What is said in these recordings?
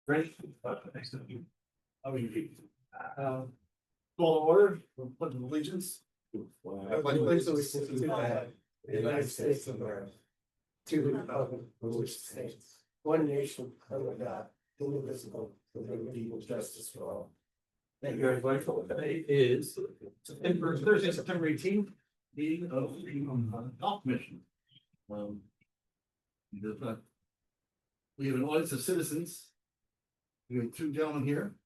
Ready? Next to you. How are you? Call to order, we're pledging allegiance. I pledge allegiance to the flag, of the United States of America. To the republic for which it stands, one nation, under God, indivisible, with liberty and justice for all. Thank you very much. Today is Thursday, September 18th, meeting of the Health Commission. We have an audience of citizens. We have two gentlemen here.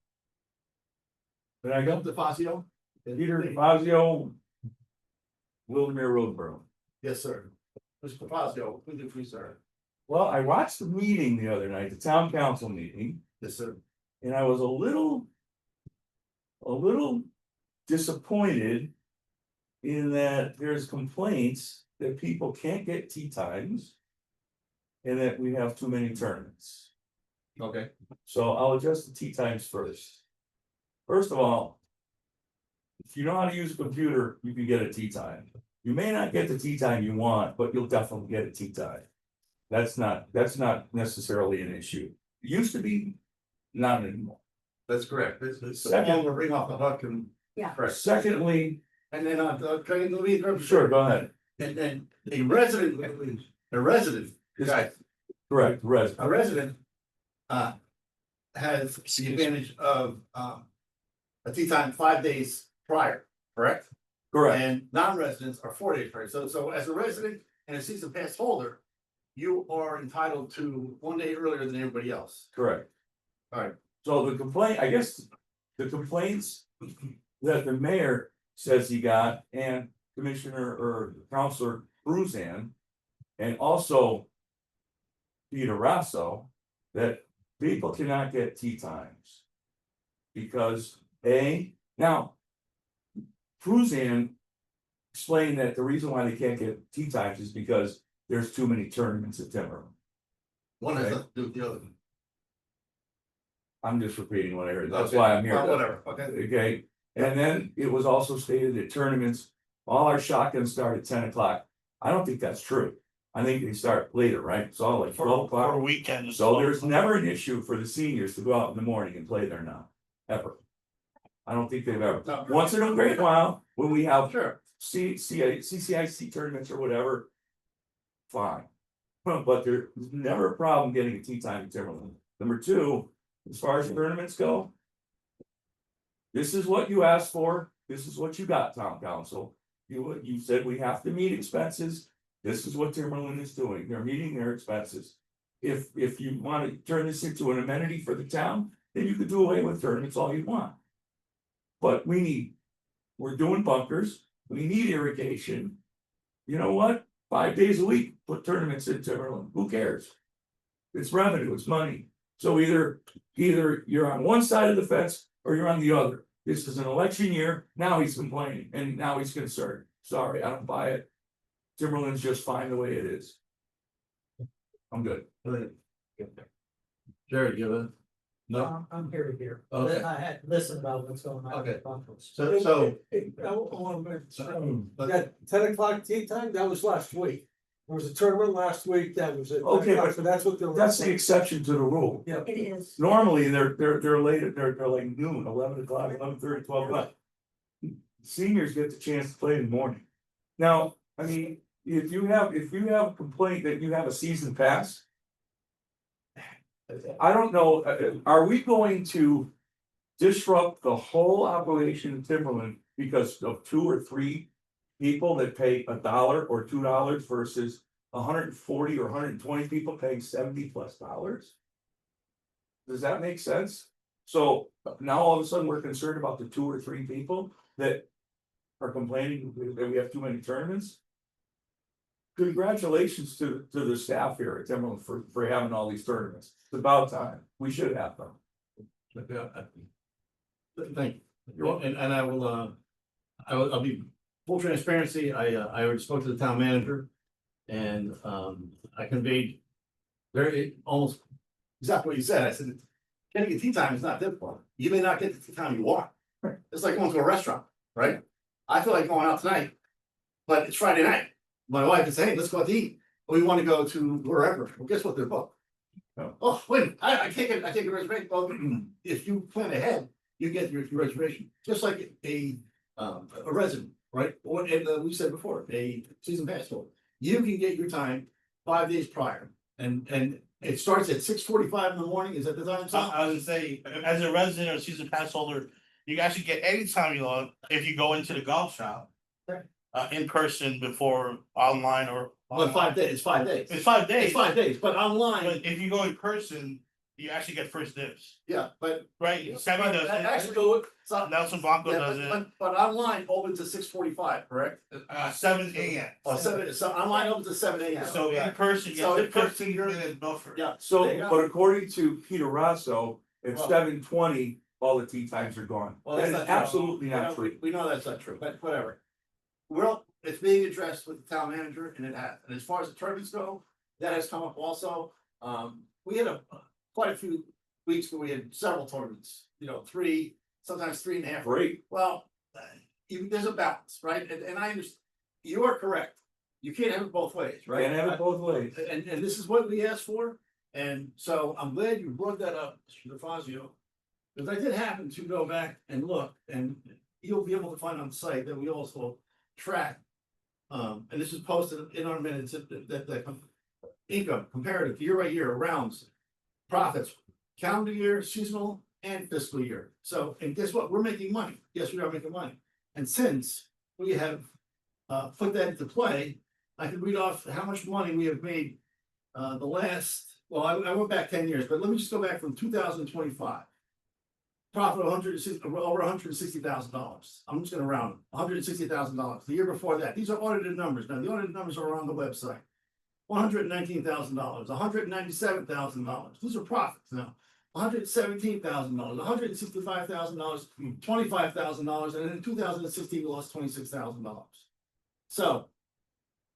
But I got DeFazio. Peter DeFazio, Wildomir Roadborough. Yes, sir. Mr. DeFazio, please, sir. Well, I watched the meeting the other night, the town council meeting, Yes, sir. and I was a little disappointed in that there's complaints that people can't get tea times and that we have too many tournaments. Okay. So I'll address the tea times first. First of all, if you know how to use a computer, you can get a tea time. You may not get the tea time you want, but you'll definitely get a tea time. That's not necessarily an issue. It used to be, not anymore. That's correct. It's Second- the ring off the hook and. Yeah. Correct. Secondly, And then, let me interrupt you. sure, go ahead. And then a resident, guys, Correct, res, a resident. Has the advantage of, a tea time 5 days prior, correct? correct, And non-residents are 4 days prior. So as a resident and a season pass holder. You are entitled to 1 day earlier than everybody else. correct. Alright. So the complaint, I guess, the complaints that the mayor says he got and Commissioner or Counselor Bruzan. And also. Peter Rosso, that people cannot get tea times. Because now. Bruzan explained that the reason why they can't get tea times is because there's too many tournaments at Timberland. One has nothing to do with the other. I'm just repeating what I heard, that's Okay. why I'm here. Well, whatever, okay. Okay, and then it was also stated that tournaments, all our shotguns start at 10 o'clock. I don't think that's true. I think they start later, right? So like 12 o'clock. weekend. So there's never an issue for the seniors to go out in the morning and play there now, ever. I don't think they've ever, No. once in a great while, when we have Sure. CCIC tournaments or whatever. Fine. But there's never a problem getting a tea time in Timberland. Number two, as far as tournaments go. This is what you asked for, this is what you got, town council. You said we have to meet expenses. This is what Timberland is doing, they're meeting their expenses. If you want to turn this into an amenity for the town, then you could do away with tournaments all you want. But we're doing bunkers, we need irrigation. You know what? 5 days a week, put tournaments in Timberland, who cares? It's revenue, it's money. So either you're on one side of the fence or you're on the other. This is an election year, now he's complaining and now he's concerned. Sorry, I don't buy it. Timberland's just fine the way it is. I'm good. Jared, you have a? I'm here to hear. Okay. I had listened about what's going on. Okay. So, So. that 10 o'clock tea time, that was last week. There was a tournament last week, that was it. Okay, but So that's what they're. That's the exception to the rule. Yeah. It is. Normally, they're late, they're like noon, 11 o'clock, 11:30, 12 o'clock. Seniors get the chance to play in the morning. Now, I mean, if you have a complaint that you have a season pass. I don't know, are we going to disrupt the whole operation in Timberland because of 2 or 3 people that pay $1 or $2 versus 140 or 120 people paying $70+? Does that make sense? So now all of a sudden we're concerned about the 2 or 3 people that are complaining that we have too many tournaments. Congratulations to the staff here at Timberland for having all these tournaments. It's about time. We should have them. Thank you. You're welcome. And I will, I'll be full transparency, I already spoke to the town manager. And, I conveyed. Very, almost exactly what you said, I said, getting a tea time is not difficult, you may not get the tea time you want. Right. It's like going to a restaurant, right? I feel like going out tonight, but it's Friday night, my wife is saying, let's go out to eat, we wanna go to wherever, well, guess what, they're booked. Oh, wait, I take a reservation, well, if you plan ahead, you get your reservation, just like a resident, right? Or, and we said before, a season pass holder. You can get your time 5 days prior, and it starts at 6:45 in the morning, is that the time? slot? I would say, as a resident or season pass holder, you can actually get any time you want if you go into the golf shop. Right. In person before online or. But 5 days, it's 5 days. It's 5 days. It's 5 days, but online, But if you go in person, you actually get first dibs, yeah, but. right? Sammy does Actually, it, go, so, Nelson Blanco yeah, does it, but online opens at 6:45, correct? 7 AM. Oh, 7, so online opens at 7 AM. So in person, you So get in a person, 15-minute buffer. Yeah. So, There you go. but according to Peter Rosso, at Well- 7:20, all the tee times are gone. Well, That that's is not true. absolutely We not know- true. We know that's not true, but whatever. Well, it's being addressed with the town manager and it has, and as far as the tournaments go, that has come up also. We had quite a few weeks where we had several tournaments, 3, sometimes 3.5. Great. Well, there's a balance, right? And I understand, you are correct. You can't have it both ways, right? Can't have it both ways. And this is what we asked for, and so I'm glad you brought that up, Mr. DeFazio. Because I did happen to go back and look, and you'll be able to find on the site that we also track. And this is posted in our minutes, that income comparative year by year, rounds, profits, calendar year, seasonal, and fiscal year. So, and guess what? We're making money. Yes, we are making money. And since we have put that into play, I can read off how much money we have made the last, well, I went back 10 years, but let me just go back from 2025. Profit of over $160,000. I'm just gonna round them, $160,000. The year before that, these are audited numbers. Now, the audited numbers are on the website. $119,000, $197,000. These are profits now. $117,000, $165,000, $25,000, and then in 2016, we lost $26,000. So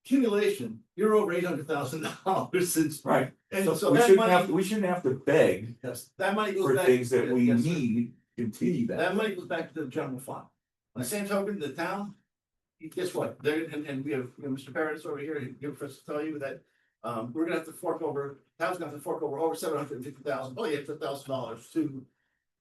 accumulation, you're over $800,000 since. Right. And So so we that shouldn't have, money, we shouldn't have to beg yes, that money goes for back. things that we yes, sir. need to continue that. That money goes back to the general fund. On the same token, the town, guess what? They're, and we have Mr. Paris over here, he'll give us to tell you that. We're gonna have to fork over, town's gonna have to fork over $750,000, $800,000 to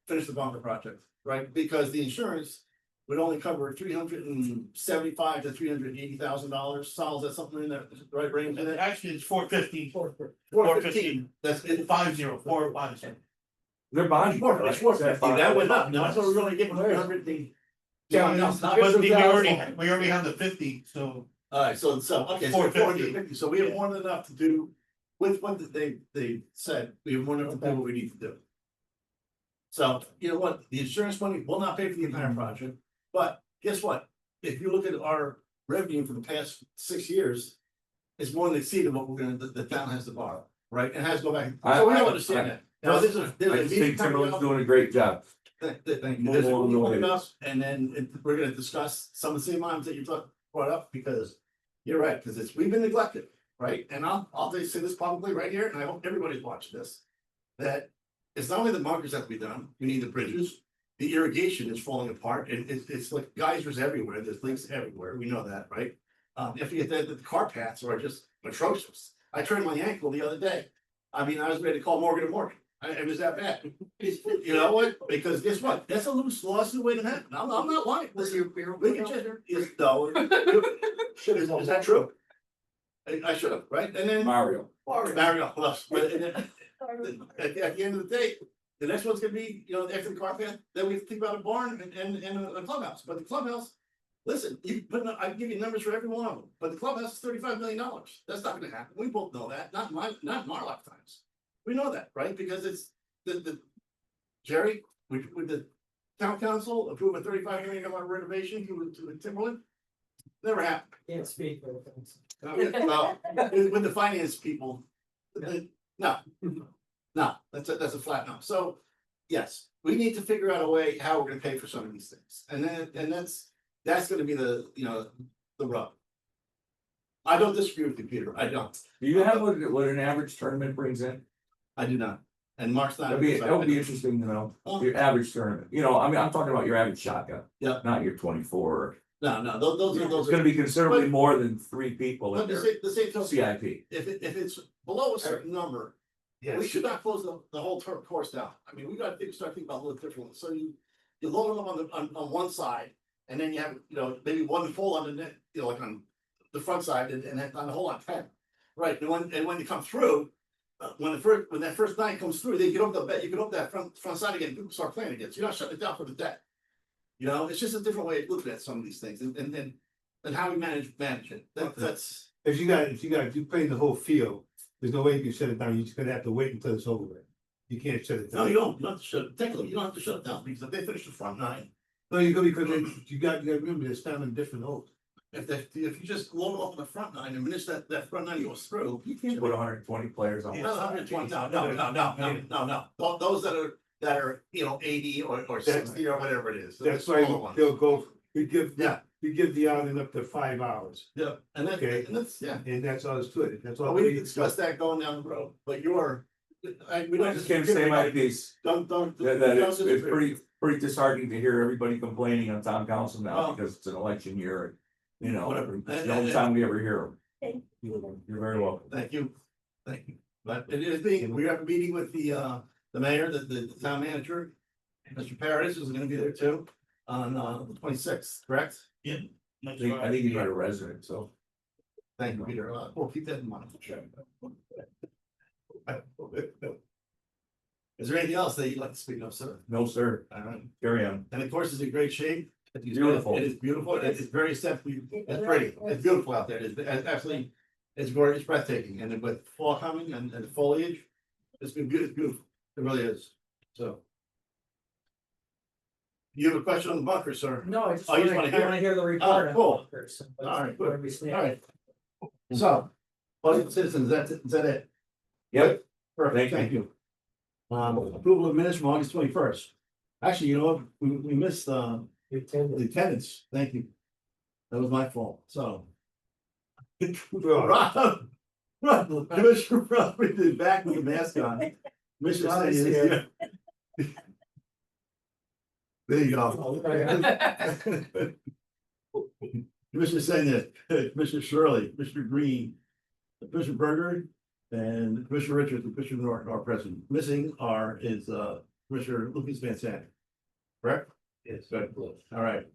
finish the bunker project, right? Because the insurance would only cover $375,000 to $380,000. Sal, is that something in that right range? In it? Actually, it's 450, 415. That's it. 50, 450. Their body. It's 450. That went up. Now, so we're gonna get 100. Yeah, no, But we already have the 50, so. Alright, so, okay, so 450, so we have more than enough to do with what they said, we have more than enough to do what we need to do. So, you know what, the insurance money will not pay for the entire project, but guess what? If you look at our revenue for the past 6 years, it's more than exceeded what we're gonna, the town has to borrow, right, and has to go back, so we don't understand that. Now, this is. I just think Timberland's doing a great job. Thank you. Move There's a on, meeting go coming ahead. up, and then we're gonna discuss some of the same items that you brought up, because you're right, because we've been neglected, right? And I'll just say this publicly right here, and I hope everybody's watching this. That it's not only the bunkers that have to be done, we need the bridges, the irrigation is falling apart, and it's like geysers everywhere, there's leaks everywhere, we know that, right? If you get the car paths are just atrocious. I turned my ankle the other day. I mean, I was ready to call Morgan and Morgan. It was that bad. You know what? Because guess what? That's a loose lawsuit waiting to happen. I'm not lying. Listen, we can just, no. Is that true? I should have, right? And then Mario. Mario, plus, but and then at the end of the day, the next one's gonna be, after the car path, then we have to think about a barn and a clubhouse. But the clubhouse, listen, I can give you numbers for every one of them, but the clubhouse is $35 million. That's not gonna happen. We both know that, not in our lifetimes. We know that, right? Because it's the Jerry, with the town council approve a $35 million renovation to the Timberland. Never happened. Can't speak for things. Well, with the finance people, no, that's a flat no. So, yes, we need to figure out a way how we're gonna pay for some of these things. And that's gonna be the rub. I don't disagree with you, Peter. I don't. Do you have what an average tournament brings in? I do not. And Mark's not. That would be interesting to know, your average tournament, I mean, I'm talking about your average shotgun. Yeah. Not your 24. No, those It's are. gonna be considerably more than 3 people But in their the same token, CIP. if it's below a certain number, We should not close the whole course down. I mean, we gotta start thinking about a little differently. So you load them on one side. And then you have, maybe one full on the net, like on the front side and then on the whole on 10. Right, and when you come through, when that first nine comes through, then you get up the bed, you get up that front side again, people start playing again. So you're not shutting it down for the day. It's just a different way of looking at some of these things and how we manage it. That's. If you play the whole field, there's no way you can shut it down, you're just gonna have to wait until it's over with. You can't shut it No, down. you don't have to shut it, technically, you don't have to shut it down because if they finish the front nine. No, you go because you gotta remember, it's down in different holes. If you just load up on the front nine and finish that front nine goes through, you can't. Put 120 players on. No, 120, no. Those that are, 80 or 60 or whatever it is. That's Smaller why ones. they'll go, we give Yeah. the outing up to 5 hours, Yeah, and Okay. that's, yeah. and that's all it's to it, that's all. Well, we can discuss that going down the road, but we I don't. just can't say my piece. Don't. That it's pretty disheartening to hear everybody complaining on town council now Oh. because it's an election year. and, Whatever. It's the only time we ever hear them. You're very welcome. Thank you. But it is we have a meeting with the mayor, the town manager. Mr. Paris is gonna be there too, on the 26th, correct? Yeah. I think you got a resident, so. Thank you, Peter. We'll keep that in mind. Is there anything else that you'd like to speak of, sir? No, sir. All right, Carry on. and the course is in great shape. Beautiful. It is beautiful. It's very aesthetically, it's pretty. It's beautiful out there. It's absolutely, it's gorgeous, breathtaking, and then with fall coming and the foliage, it's beautiful. It really is. So. You have a question on the bunker, sir? No, I just Oh, you just wanna, wanna I hear? wanna hear the report. on cool. bunkers and All right, where good. we stand. All right. So, budget citizens, is that it? Yep. Perfect, thank you. Approval of minutes from August 21st. Actually, you know what, we missed the attendance, thank you. That was my fault, so. Rob, Commissioner Rob, we did back with the mask on. Commissioner Rob is Senior is here. There you go. Commissioner Senior, Commissioner Shirley, Commissioner Green, Commissioner Berger, and Commissioner Richards, and Commissioner Norton are present. Missing is Commissioner Lucas Van Sant. Correct? Yes. Good, all right.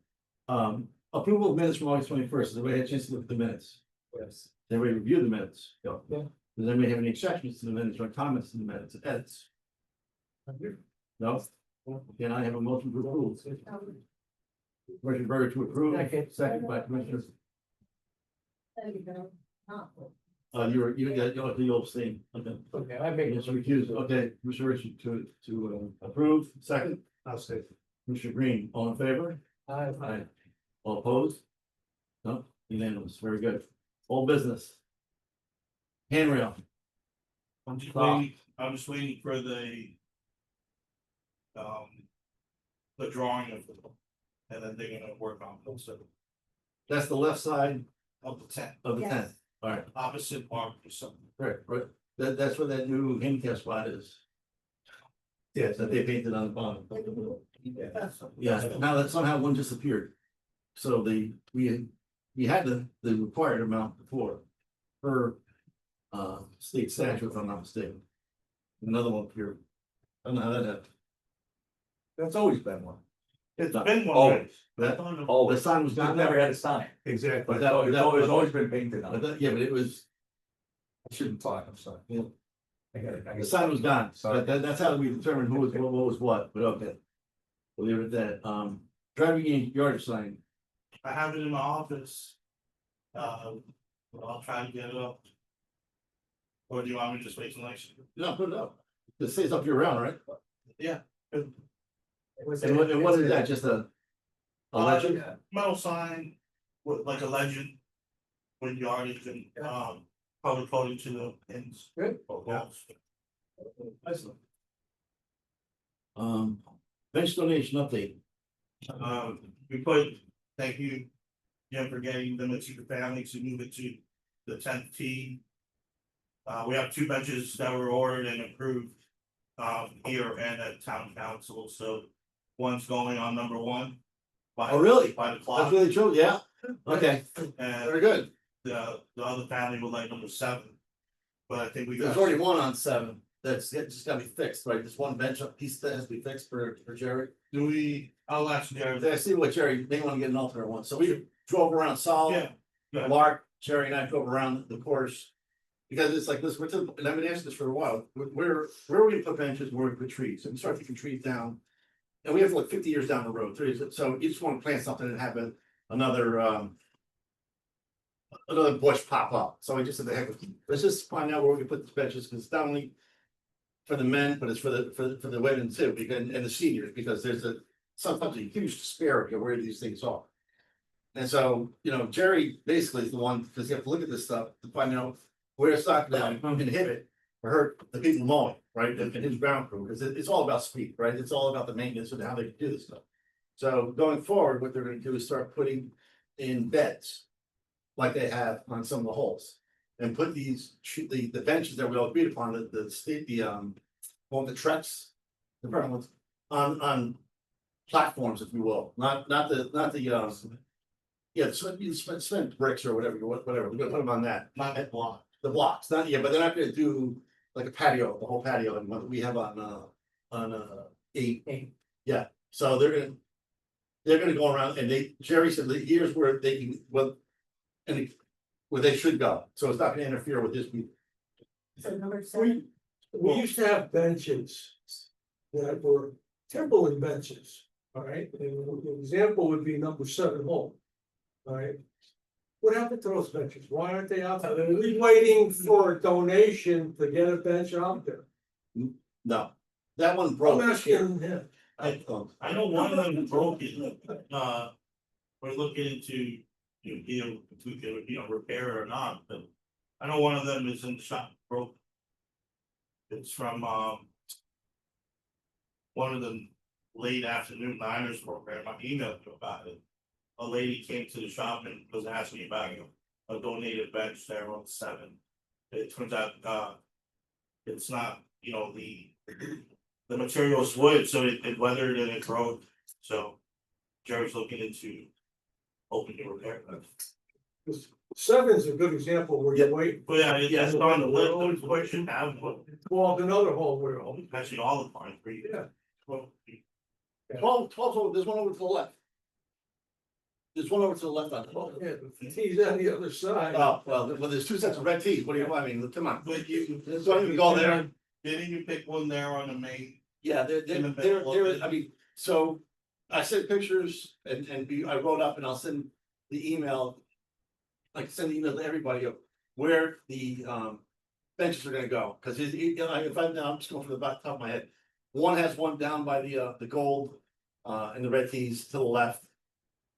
Approval of minutes from August 21st. Does everybody have a chance to look at the minutes? Yes. Did everybody review the minutes? Yeah. Does anybody have any exceptions to the minutes or comments to the minutes, edits? No? Can I have a motion to approve? Commissioner Berger to approve, Second. second by Commissioner. You'll abstain, okay. Okay, I make Commissioner recused, okay, Commissioner Richard to approve, second, I'll say. Commissioner Green, all in favor? Aye. All opposed? No, unanimous, very good. All business. Handrail, I'm just Wow. waiting for the. The drawing of them. And then they're gonna work on those, so, that's the left side of the tent, of the Yes. tent, all right, opposite Mark or something. right, that's where that new handicap spot is. Yes, that they painted on the bottom. Yeah, now that somehow one disappeared. So we had the required amount before. Per state statute, if I'm not mistaken. Another one appeared. I don't know how that happened. That's always been one. It's been one. Always. That, The Always. the sign was We've not never had a sign. Exactly. But It's that- always, that- always been painted but on. that, yeah, but it was, I shouldn't talk, I'm sorry. Yeah. I the sign was gone, Sorry. that's how we determined who was, what was what, but okay. We'll leave it at that, driving yard sign, I have it in my office. I'll try to get it up. Or do you want me to just wait till next year? no, put it up, it stays up year round, right? Yeah. And what is that, just a legend? Metal sign with like a legend. When you already can, color coded to the pins. Good. Yeah. Excellent. Bench donation update, We put, thank you, Jim, for getting them to the families to move it to the 10th tee. We have 2 benches that were ordered and approved. Here and at town council, so one's going on number 1. Oh, really? By the that's clock, really true, yeah, okay, and very good, the other family would like number 7. But I think we got. there's already one on 7, that's, it's just gotta be fixed, right? This one bench up piece that has to be fixed for Jerry. Do we, I'll ask Jared. I see what Jerry, may wanna get an alternate one, so we drove around Sol. Yeah, yeah. Mark, Jerry and I drove around the course. Because it's like this, and I've been asking this for a while, where are we gonna put benches, where we put trees, and we start taking trees down. And we have like 50 years down the road, so you just wanna plant something and have another bush pop up, so I just said, the heck, let's just find out where we can put these benches, because it's not only. For the men, but it's for the women too, because, and the seniors, because there's sometimes a huge disparity of where these things are. And so, Jerry basically is the one, because you have to look at this stuff to find out where it's not gonna inhibit or hurt the people mowing, right, and his ground crew, because it's all about speed, right, it's all about the maintenance and how they do this stuff. So going forward, what they're gonna do is start putting in beds. Like they have on some of the holes. And put the benches that we all agreed upon, the treks. The front ones, on platforms, if you will, not the. Yeah, you spend bricks or whatever, we're gonna put them on that, Not that block. the blocks, not, yeah, but they're not gonna do like a patio, the whole patio, and what we have on eight. Yeah, so they're gonna go around and Jerry said, here's where they can, where they should go, so it's not gonna interfere with this. We used to have benches that were Timberland benches, all right, and an example would be number 7 hole. All right. What happened to those benches? Why aren't they out there? We're waiting for a donation to get a bench out there. No, that one broke. I'm asking him. I know one of them broke it, we're looking into, repair it or not, but. I know one of them is in the shop, broke. It's from, one of the late afternoon Niners program, I emailed you about it. A lady came to the shop and was asking about, a donated bench there on 7. It turns out, it's not, the material is wood, so it weathered and it broke, so. Jerry's looking into hoping to repair that. 7's a good example where you wait. But yeah, it's on the list, of what you should have, but Well, another hole where. actually all the time, for you. Yeah. Well, 12, there's one over to the left. There's one over to the left on the. Yeah, the tee's on the other side. Oh, well, there's 2 sets of red tees, what do you, I mean, come on. But you, So you can go there. didn't you pick one there on the main? Yeah, I mean, so I sent pictures and I wrote up and I'll send the email. Like send the email to everybody of where the benches are gonna go, cause if I'm just going from the top of my head. One has one down by the gold and the red tees to the left.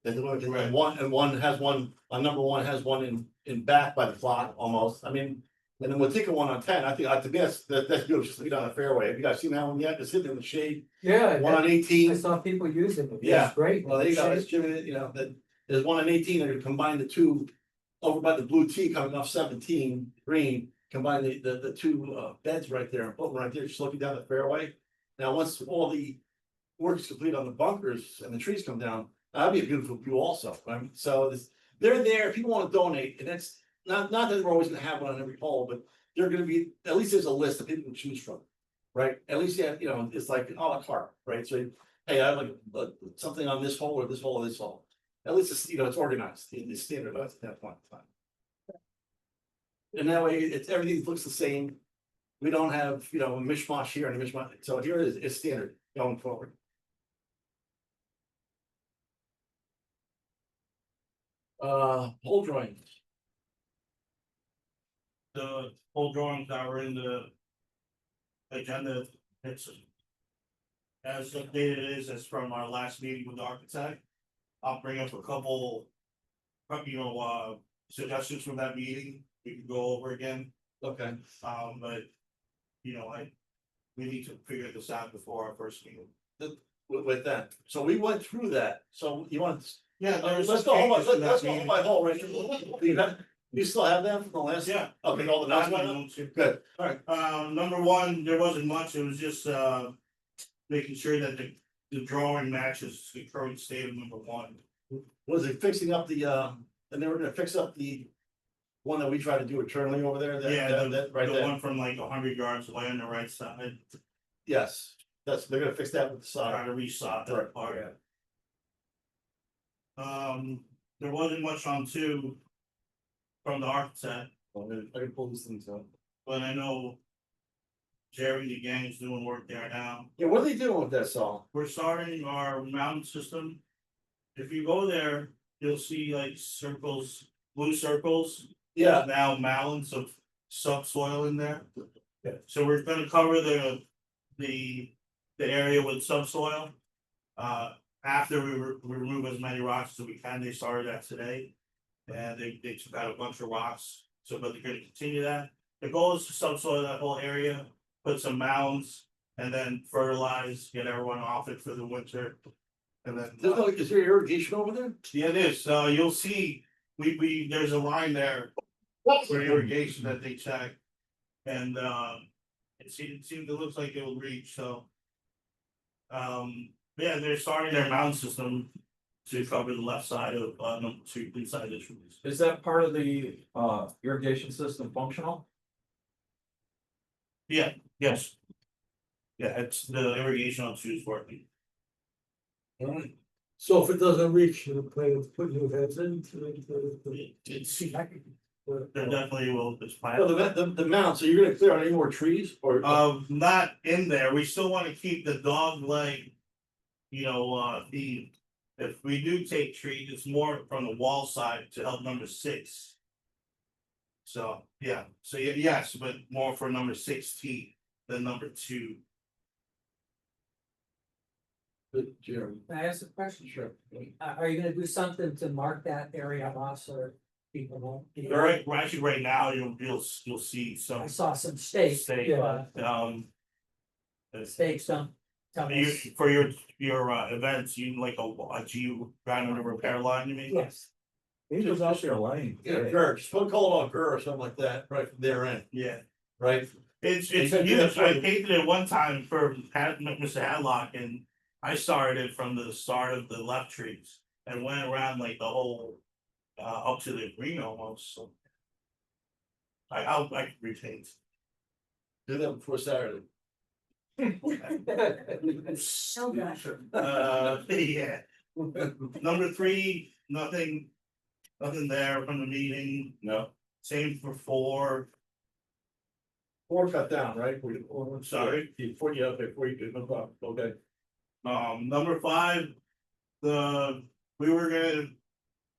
And one has one, on number 1 has one in back by the clock almost, I mean. And then we'll take a one on 10, I think, to guess, that's beautiful, just leave it on the fairway, have you guys seen that one yet, it's sitting in the shade, Yeah, one on I 18. saw people using it. Yeah. It's great. Well, there you go, it's Jimmy, that, there's one on 18, they're gonna combine the two. Over by the blue tee coming off 17 green, combine the 2 beds right there and put them right there, just looking down the fairway. Now, once all the work is complete on the bunkers and the trees come down, that'd be a beautiful view also, right? So they're there, people wanna donate, and that's not that we're always gonna have one on every hole, but they're gonna be, at least there's a list of people to choose from. Right, at least you have, it's like a la carte, right, so, hey, I like something on this hole or this hole or this hole. At least it's, it's organized, it's standardized at that point in time. And that way, everything looks the same. We don't have, a mishmash here and a mishmash, so here it's standard going forward. Hole drawings. The whole drawings that were in the. Agenda, it's. As updated it is, as from our last meeting with the architect. I'll bring up a couple. Suggestions from that meeting, we can go over again, Okay. but. We need to figure this out before our first meeting. With that, so we went through that, so you want. Yeah, Let's go, hold on, let's go by hole, right? You still have them from the last? Yeah. Okay, all the That's notes, my notes here. good, alright, Number 1, there wasn't much, it was just, making sure that the drawing matches the current state of number 1. was it fixing up and they were gonna fix up one that we try to do eternally over there, Yeah, that, right the there, one from like 100 yards away on the right side, yes, they're gonna fix that with the try side. to resod Right, that part. There wasn't much on two. From the architect, I can pull these things up. but I know. Jerry, the gang's doing work there now. Yeah, what are they doing with that song? We're starting our mountain system. If you go there, you'll see like circles, blue circles. Yeah, Now mounds of subsoil in there. Yeah. So we're gonna cover the area with subsoil. After we remove as many rocks as we can, they started that today. And they took out a bunch of rocks, so but they're gonna continue that. The goal is to subsoil that whole area, put some mounds. And then fertilize, get everyone off it for the winter. And then. is there irrigation over there? Yeah, it is, you'll see, there's a line there for irrigation that they check. And, it looks like it will reach, so. Yeah, they're starting their mound system to cover the left side of, number two, inside the trees. Is that part of the irrigation system functional? Yeah, yes. Yeah, it's the irrigation on two is working. Alright. So if it doesn't reach, you plan to put new heads in. It's, there definitely will, it's planned. Well, the mound, so you're gonna clear out any more trees or? Not in there, we still wanna keep the dog leg. You know, if we do take trees, it's more from the wall side to help number 6. So, yeah, so yes, but more for number 16 than number 2. Jeremy. Can I ask a question? Sure. Are you gonna do something to mark that area off so people won't? Right now, you'll see I some saw some stakes, stake, yeah, stakes. don't tell me. For your events, you like a G ground under repair line, you mean? Yes, He was out there laying. Yeah, Gurr, just put call it on Gurr or something like that, right from their end, Yeah. right? It's You said huge. that's I right. painted it one time for Mr. Hadlock and I started from the start of the left trees and went around like the whole up to the green almost, so. I can repaint. Do that before Saturday. Yeah. Number 3, nothing there from the meeting. No. Same for 4. 4 cut down, right? Sorry. Before you, okay, before you do, no problem, okay. Number 5, we were gonna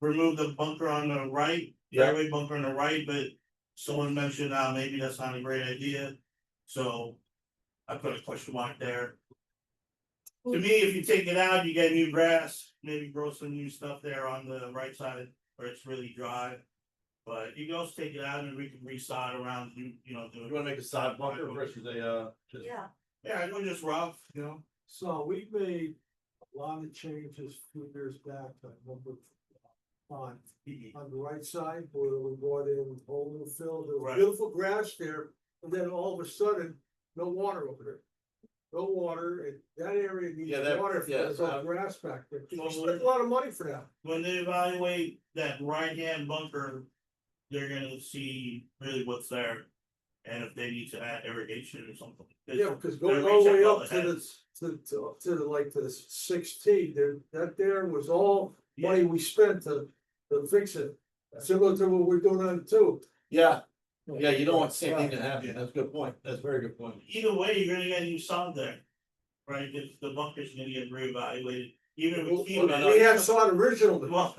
remove the bunker on the right, Yeah. fairway bunker on the right, but someone mentioned, maybe that's not a great idea. So I put a question mark there. To me, if you take it out, you get new grass, maybe grow some new stuff there on the right side where it's really dry. But you can also take it out and we can resod around, you know, You wanna make a side bunker versus a, just. yeah. Yeah, it was just rough, you know. So we made a lot of changes a few years back, I remember. On the right side where we brought in whole new field, there was Right. beautiful grass there, and then all of a sudden, no water over there. No water, and that area needs Yeah, that- water, yeah, there's all grass back there, we Well, spent a lot of money for that. When they evaluate that right hand bunker, they're gonna see really what's there. And if they need to add irrigation or something. Yeah, because They going all the way reach out up to the like to the 6T, there was all money we spent to fix it. Similar to what we're doing on 2. Yeah, yeah, you don't want the same thing to happen, that's a good point, that's a very good point. Either way, you're gonna get new sod there. Right, if the bunker's gonna get reevaluated, even if we keep We it. had sod originally, Well.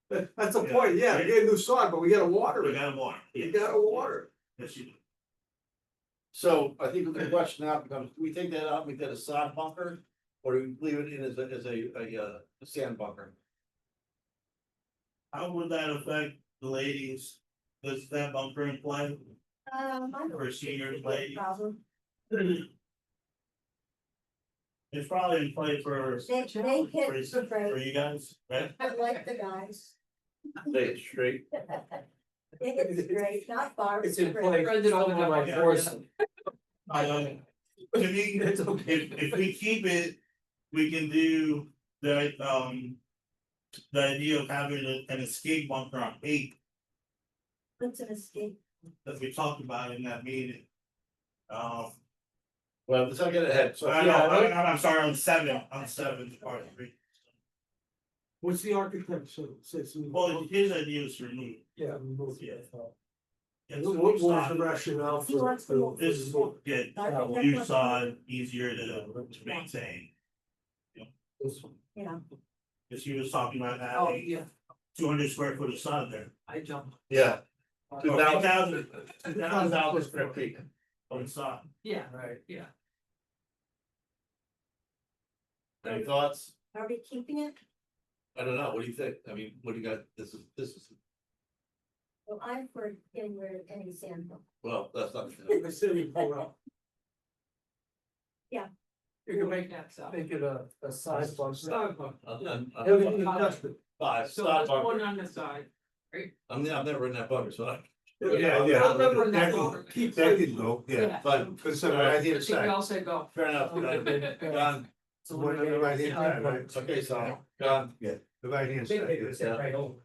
that's the point, yeah, we get a new sod, but we gotta water We it, gotta water. you gotta water. Yes, you do. So I think the question now becomes, do we take that out, make that a sod bunker? Or do we leave it in as a sand bunker? How would that affect the ladies? Does that bunker in play? I don't For seniors, see a ladies? problem. It's probably in play for They hit the break, you guys, right? like the guys. Stay it straight. They hit straight, not far. It's in straight. play. To me, if we keep it, we can do the idea of having an escape bunker on 8. What's an escape? that we talked about in that meeting. Um, Well, let's not get ahead, so. I'm sorry, on seven, part three. What's the architect says? Well, his idea was to remove. Yeah, remove Yeah. it. Yeah, What so what we was the started- rationale He for? wants to move This is what get Architect you wants to saw move. easier to maintain, Yeah, because he was talking about Oh, having yeah, 200 square foot of sod there. I jumped. Yeah. 2,000 2,000 square feet. on sod. Yeah, right, yeah. Any thoughts? are we keeping it? I don't know, what do you think? I mean, what do you got? This is, Well, I'm for getting rid of any sand. well, that's not. I said we pull out. You can make that sound. Make it a side bar. Everything adjusted. Five, So stop, there's one on the side. I'm never in that bucket, so I. Yeah, I'll never in that that order. can, that can go, yeah, Fine. but it's on the right hand But you side. all said go. Fair enough. Done. So One on the right hand side, right? Okay, so, done. The right hand side. yes. Right over.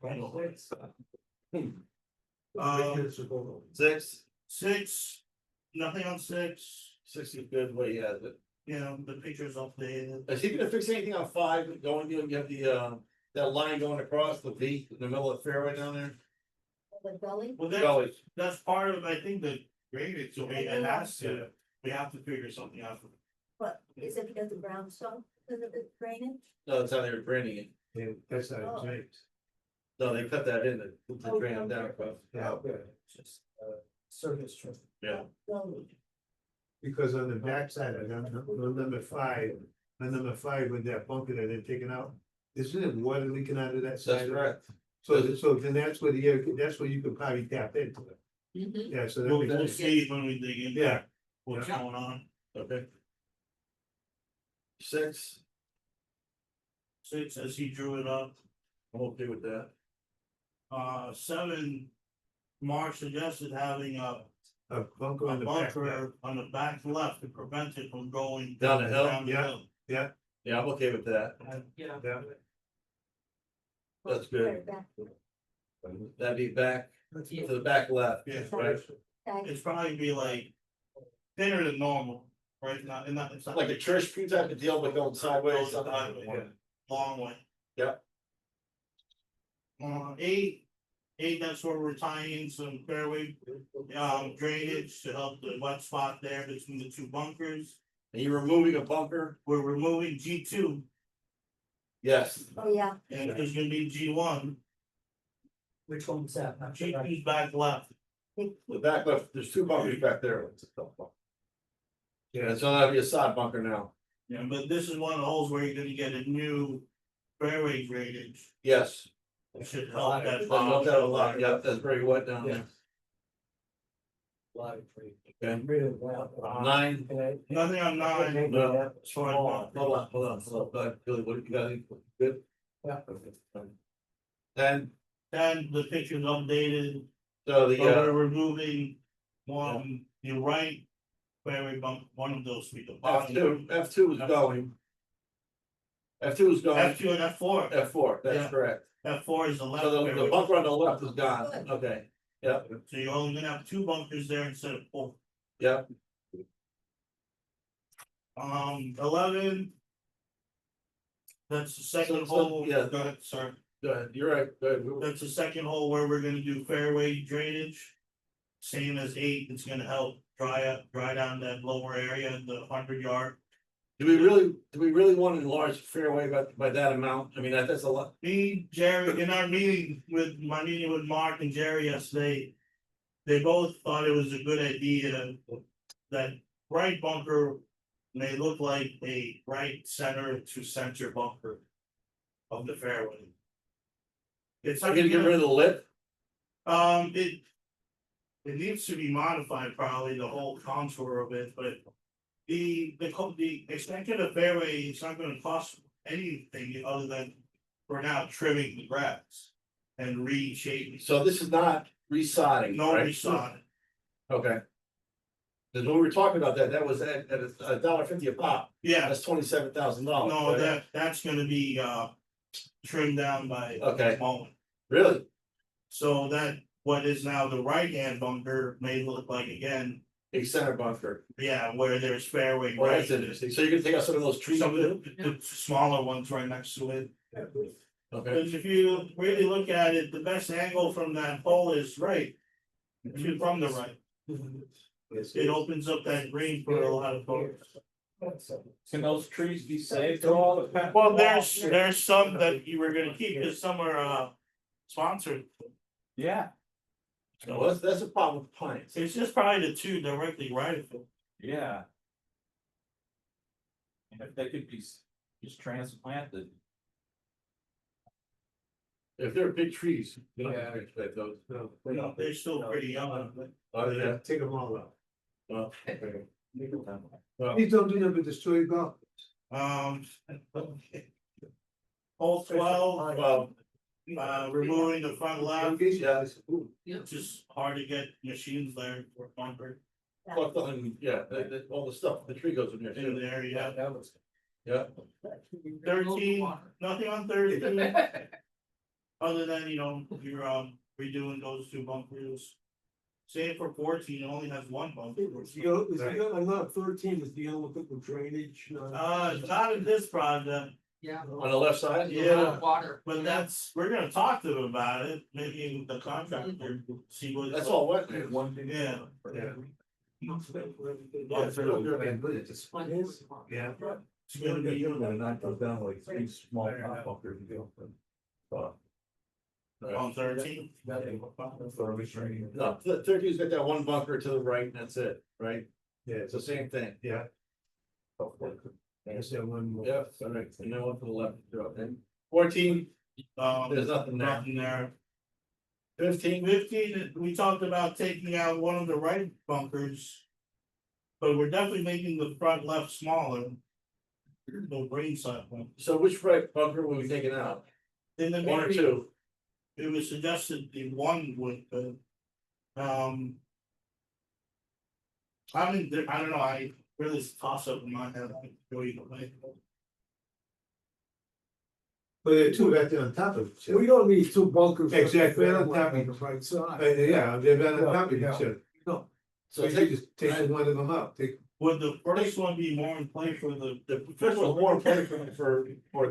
Six, 6, nothing on 6, 6 is good, what he has it. you know, the picture's updated. Is he gonna fix anything on 5, going, you have the, that line going across the V in the middle of the fairway down there? The gully? Well, Gully. that's part of, I think, the drainage, so it has to, we have to figure something out. What, is it because the ground so, because of the drainage? No, that's how they were draining it. Yeah, that's not Oh. James. No, they cut that in, to drain them down across. Yeah, Just, service trip. Yeah. Gully. because on the backside of number 5, on number 5 with that bunker that they're taking out, isn't it water leaking out of that side? That's correct. So then that's where that's where you could probably tap into it. Mhm. Yeah, so that We'll, makes we'll sense. see when we dig in. Yeah. What's Yeah. going on. Okay. 6, 6, as he drew it up. I'm okay with that. 7, Mark suggested having a bunker on the back. bunker on the back left to prevent it from going. Down the hill? down the Yeah. hill. Yeah, I'm okay with that. Yeah. Yeah. That's good. Right back. That'd be back to the back left. Yeah, Right. Okay. it's probably be like thinner than normal, right? Not, and not, it's not Like a church tree type of deal, but going sideways. Going sideways. Yeah. long way. Yep. 8, that's where we're tying some fairway, drainage to help the wet spot there between the 2 bunkers. And you're removing a bunker? We're removing G2 Yes. Oh, yeah, and there's gonna be G1, Which one's that? Not sure. G2's back left. The back left, there's 2 bunkers back there. Yeah, so that'll be a sod bunker now. Yeah, but this is one of the holes where you're gonna get a new fairway drainage. Yes. It should help that. I love that a lot. Yep, that's very wet down there. Okay. 9. Nothing on 9. No. As far as Hold on. Billy, what do you got? Good? Yeah. Okay. 10, then the picture's updated, so the, but we're removing one, the right fairway bump, one of those 3. the bottom. F2 is going. F2 is going, F2 and F4, F4, that's Yeah. correct. F4 is the left So the fairway. bunker on the left is gone, okay, yep, So you're only gonna have 2 bunkers there instead of 4. yep, 11. That's the second So, hole, yeah. go ahead, sir. go ahead, you're right, go ahead. That's the second hole where we're gonna do fairway drainage. Same as 8, it's gonna help dry down that lower area, the 100-yard. Do we really want to enlarge the fairway by that amount? I mean, that's a lot. Me, Jerry, in our meeting with Mark and Jerry yesterday. They both thought it was a good idea that right bunker may look like a right center to center bunker of the fairway. It's I'm gonna get rid of the lip, it needs to be modified probably, the whole contour of it, but the extension of fairway is not gonna cost anything other than for now trimming the grass and reshaping. so this is not resodding, No right? resod. Okay. Cause when we were talking about that, that was at $1.50 a pop, Yeah, that's $27,000. no, that's gonna be trimmed down by. Okay. mowing. Really? So that what is now the right-hand bunker may look like again, A center bunker. yeah, where there's fairway. Well, that's right. interesting. So you can take out some of those trees. Some of the smaller ones right next to it. Okay. Because if you really look at it, the best angle from that pole is right. If you're from the right, it opens up that green for a lot of folks. Can those trees be saved to all the? Well, there's some that you were gonna keep, because some are sponsored. Yeah, No, that's a problem with pines. It's just probably the two directly right of it. yeah. And if they could be just transplanted. If they're big trees, you don't have to expect those. No, They're still pretty young. Oh, yeah. take them all out. Well, okay. Well, Please don't do that with the story golf. Hole 12, removing the front left, Yeah. it's just hard to get machines there for bunker Well, yeah, all the stuff, the tree goes in there in too. there, yeah. Yeah. 13, nothing on 13. Other than, you're redoing those two bunkers. Same for 14, it only has one bunker. I'm not 13 is dealing with the drainage. Not in this project, Yeah. On the left side? Yeah. Water. but we're gonna talk to them about it, maybe the contractor, see what. That's all wet. One thing. Yeah. Yeah. Yeah. It's gonna be, Not go down like three small pop bunkers. on 13. No, 13's got that one bunker to the right, and that's it, right? Yeah, It's the same thing. yeah. That's that one more. Yeah, all right, and then one to the left. And 14, there's nothing there. Nothing there. 15, 15, we talked about taking out one of the right bunkers. But we're definitely making the front left smaller. The green side one. so which right bunker were we taking out? In the One or maybe, two? it was suggested the one with the. I mean, I don't know, I really toss up in my head, I go either way. But there are two right there on top of each We other. don't need two bunkers. Exactly, on top of on each the right side. Yeah, they're right on top of each other. No. So So you take, just take one of them out, take. Would the first one be more in play for the? the first one's more important for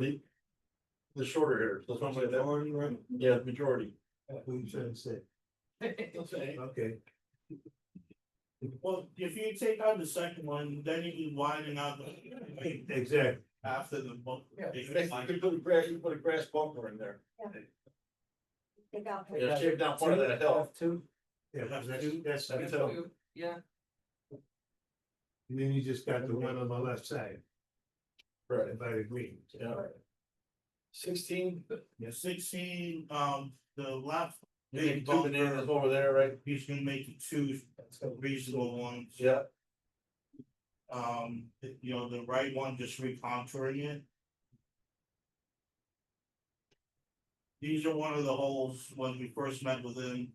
the shorter hitters, that's what I'm saying, Majority, right? yeah, the majority. What are you trying to say? Okay. Well, if you take out the second one, then you can widen out the. Exactly. After the book. You can put a grass bunker in there, Take out. yeah, shave down part of that hill. Yeah, That's that's That's two. two. Yeah. And then you just got the one on the left side, Right, by the green. yeah. 16, Yeah, 16, the left. you make two bananas over there, right? He's gonna make it two reasonable ones. Yeah, The right one, just recontouring it. These are one of the holes, when we first met with him.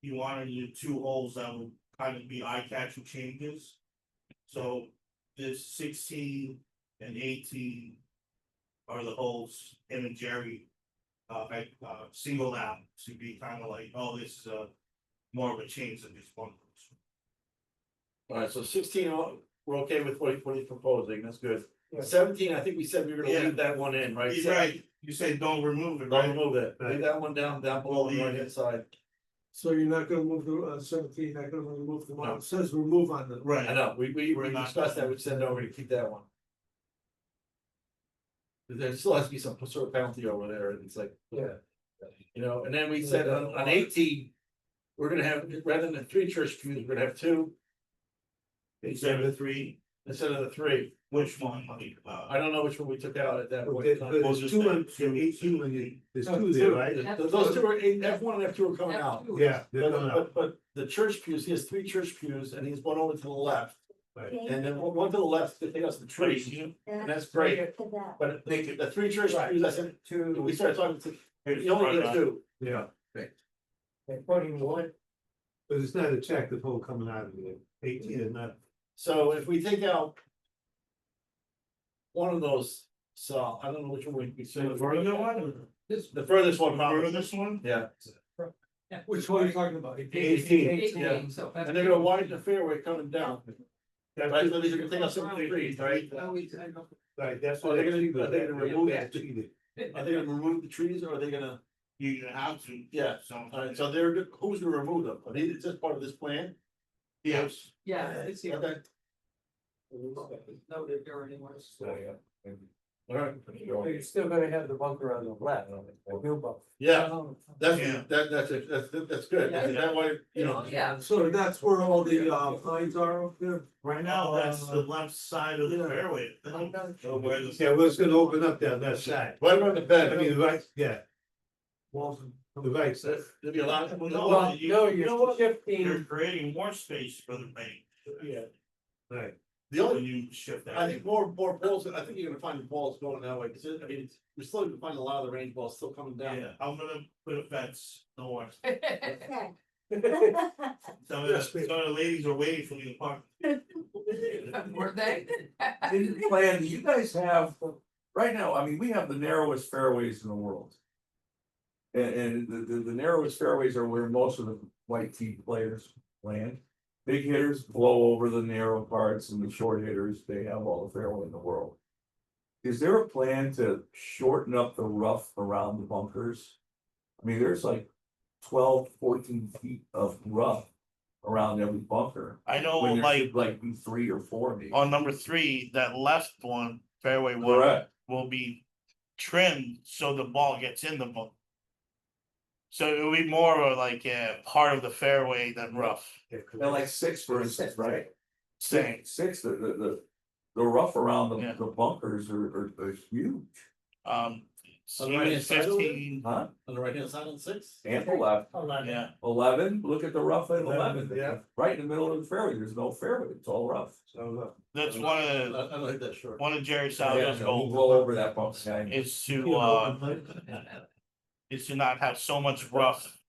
He wanted the two holes that would kind of be eye-catching changes. So this 16 and 18 are the holes him and Jerry singled out to be kind of like, oh, this is more of a change than this one. alright, so 16, we're okay with what he's proposing, that's good. 17, I think we said we were gonna Yeah. leave that one in, right? He's right, you say don't remove it, Don't right? move it, leave that one down below the right hand side. So you're not gonna move the 17, not gonna remove the one, No. it says remove on the. I Right, know, we We're not- discussed that, we said no, we're gonna keep that one. There still has to be some sort of penalty over there, and it's like. Yeah. And then we said on 18, we're gonna have, rather than 3 church pews, we're gonna have 2 instead of 3, instead of the 3. which one? I don't know which one we took out at that But point. there- in time. but We'll there's just two on, say- there's two on the, there's No, two there, two. right? Those 2 are, F1 and F2 are coming out. Yeah, they're coming out. But the church pews, he has 3 church pews, and he's one over to the left, Right. and then one to the left, to take us the trees, and that's great. To that. But the 3 church pews, I said, we started talking to, Here's you only the need front 2. Yeah, They're putting one. but it's not a attractive hole coming out of it. 18 is not. So if we take out one of those, so I don't know which one we say. The further one, The furthest one, or probably. this one? Yeah, Which one are you talking about? 18, So. And they're gonna widen the fairway coming down. Right, so they're gonna take out some of the trees, right? Right, that's Are what. they gonna remove that? Cheated. Are they gonna remove the trees or are they gonna, You have to. Yeah. So, alright, so they're, who's gonna remove them? Are they, is this part of this plan? yes, Yeah, it's here. Okay, Noted there anyway. alright, You're still gonna have the bunker on the left, the hill bump. yeah, that's, Yeah. that's good, Yeah. that way, you know. Yeah. So that's where all the pines are up there? right now, that's the left side of the fairway. So where the- Yeah, well, it's gonna open up down that side. Right around the I bend, mean, the right, yeah, Walls. the right side. there'll be a lot of. Well, no, Well, you- no, you know what? you're You're shifting. creating more space for the bank. Yeah. Right. The only, When you shift that. I think more balls, I think you're gonna find the balls going that way, cause I mean, we're still gonna find a lot of the range balls still coming down. Yeah, I'm gonna put a fence, no worries. Okay. Some of the ladies are waiting for me to park. Were they? In the plan, do you guys have, right now, I mean, we have the narrowest fairways in the world. And the narrowest fairways are where most of the white tee players land. Big hitters blow over the narrow parts and the short hitters, they have all the fairway in the world. Is there a plan to shorten up the rough around the bunkers? I mean, there's like 12, 14 feet of rough around every bunker. I know, When there like, should like be 3 or 4 maybe. on number 3, that left one, fairway one, Correct. will be trimmed so the ball gets in the book. So it will be more of like a part of the fairway than rough. And like 6, for instance, right? Same. 6, the rough around Yeah. the bunkers are huge, On the Even right-hand side over there? 15, huh? On the right hand side on 6? Ample left. yeah, 11, look at the rough at 11, Yeah. right in the middle of the fairway, there's no fairway, it's all rough. So, that's one of I the, don't hit that short. one of Jerry Yeah, Saldo's we'll goals blow over that bump. Yeah, is to not have so much rough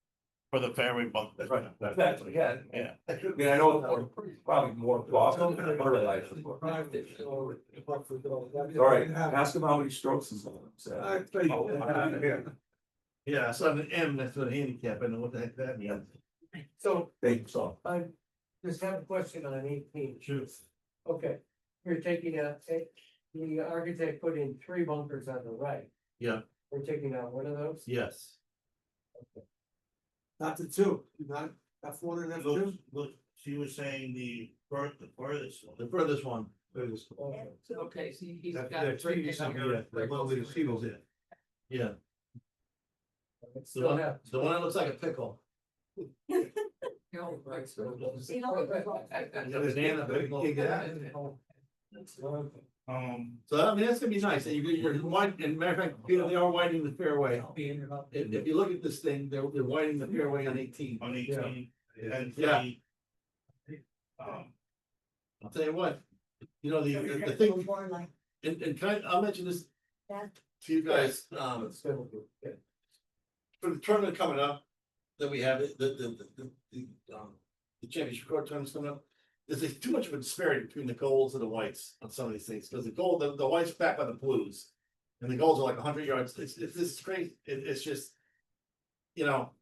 for the fairway bump. right, that's, yeah. Yeah. I mean, I know it's more, probably more Boston, but I like it. All right, ask him how many strokes he's on. I think, Yeah, so an M, that's a handicap, I know what the heck that means. so Thank you, so. I just have a question on 18. Sure. Okay, you're taking the architect put in 3 bunkers on the right. Yeah. We're taking out one of those? Yes. Not the 2, not F1 and Look, look, she was saying the furthest one. The furthest one. Okay, so he's That, got. that tree is, yeah, that one with the seagulls in. Yeah. Still have. The one that looks like a pickle. See, no, So I mean, that's gonna be nice, and you're wide, and matter of fact, Peter, they are widening the fairway. I'll be in it up. If you look at this thing, they're widening the fairway on 18. On 18 and Yeah. 3. I'll tell you what, you know, the thing, and can I'll mention this Yeah. to you guys, for the tournament coming up, that we have, the championship court tournament's coming up. There's too much of a disparity between the golds and the whites on some of these things, because the gold, the whites back by the blues. And the golds are like 100 yards, it's this crazy, it's just. You know.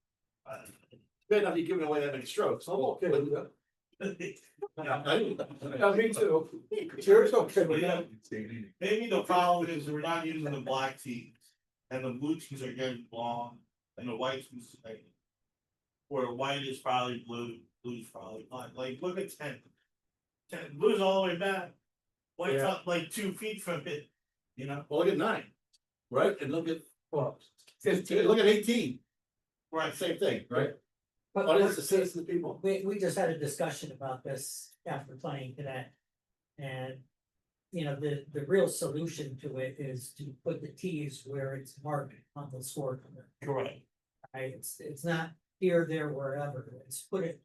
Bad enough you're giving away that many strokes. I'm okay with that. I- Yeah, me too. Cheers, okay with that. Maybe the problem is we're not using the black tees, and the blue tees are getting long, and the white tees, like. Where white is probably blue, blue's probably black, like, look at 10. 10, blue's all the way back. White's Yeah. up like 2 feet from it, you know? Well, look at 9, right, and look at, Well, look at 18, Right, same thing, right? But Oh, it's the citizen people. we just had a discussion about this after playing today. And, you know, the real solution to it is to put the tees where it's marked on the scorecard. correct. Right, it's not here, there, wherever, it's put it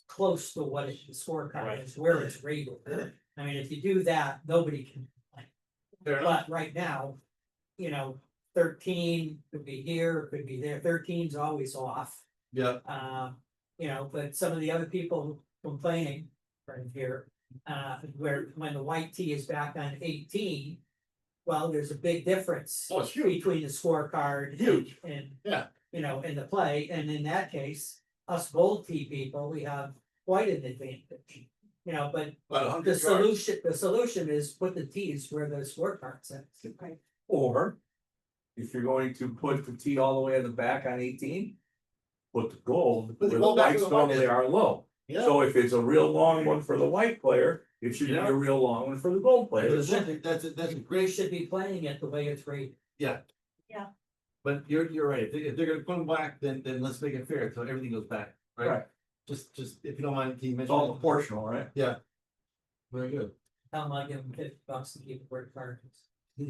close to what the scorecard is, where it's rated. I mean, if you do that, nobody can complain. Fair enough. But right now, you know, 13 could be here, could be there, 13's always off. Yeah, You know, but some of the other people complaining right here, where when the white tee is back on 18. Well, there's a big difference Oh, it's huge. between the scorecard. Huge. And. Yeah. you know, in the play, and in that case, us gold tee people, we have quite an advantage. You know, but About the 100 yards. solution is put the tees where the scorecards at. Or if you're going to put the tee all the way in the back on 18, put the gold Put the where the gold back whites where the white normally is. are low. Yeah. So if it's a real long one for the white player, it should be Yeah. a real long one for the gold player as well. That's a They great, should be playing it the way it's rated. but you're right, if they're gonna put them back, then let's make it fair, so everything goes back, right? Right. Just, if you don't mind, can you It's mention? all proportional, right? Yeah. Very good. Tell them I give them $50 to keep it where it cards. I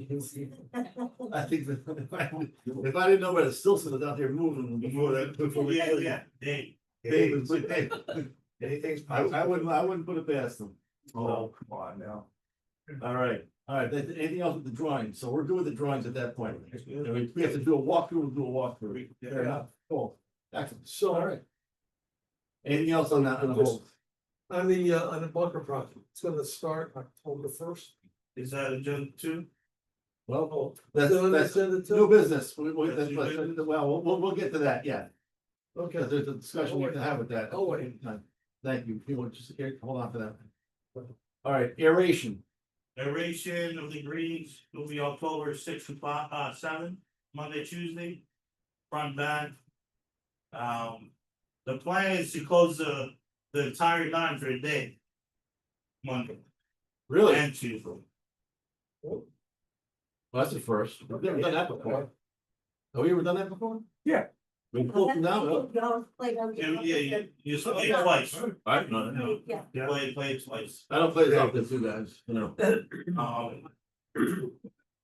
think that if I didn't know where the Stilson was out there moving before that, before we. Dave. Dave was like, hey, Anything's I wouldn't put it past them. Oh, come on now. All right, anything else with the drawings? So we're good with the drawings at that point. We have to do a walkthrough, we'll do a walkthrough. Fair enough. Cool. Excellent. All So right. Anything else on that, on the whole? on the bunker project, it's gonna start October 1st. Is that agenda two? Well, that's new business. We'll get to that, yeah. Okay. Because there's a discussion we have to have with that. Oh, wait. Thank you. People, just here, hold on to that. All right, aeration. Aeration of the greens will be October 6 and 7, Monday, Tuesday. Front, back. The plan is to close the entire nine for a day. Monday Really? and Tuesday. Well, that's the first. We've never done that before. Have we ever done that before? Yeah. We pulled them down, huh? Yeah, you play twice. I've done it. Yeah. Play twice. I don't play this often too, guys, you know.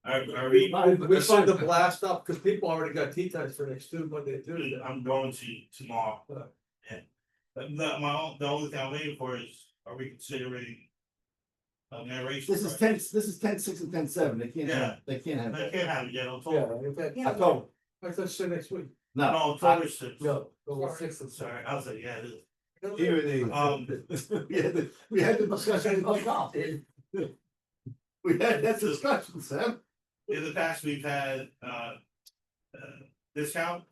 Are we? We signed the blast up, because people already got tea times for next Monday, Tuesday. I'm going to tomorrow. Yeah. But the only thing I'm waiting for is, are we considering? Narration. This is 10-6 and 10-7. They can't have, they can't have I that. can't have it yet, Yeah, October. in fact, Yeah. October, I thought say next week. No, no. October 6th. No, over 6th and 7th. Sorry, I was like, yeah, it is. Here it is. We had the discussion about golf. We had that discussion, Sam. In the past, we've had, discounts.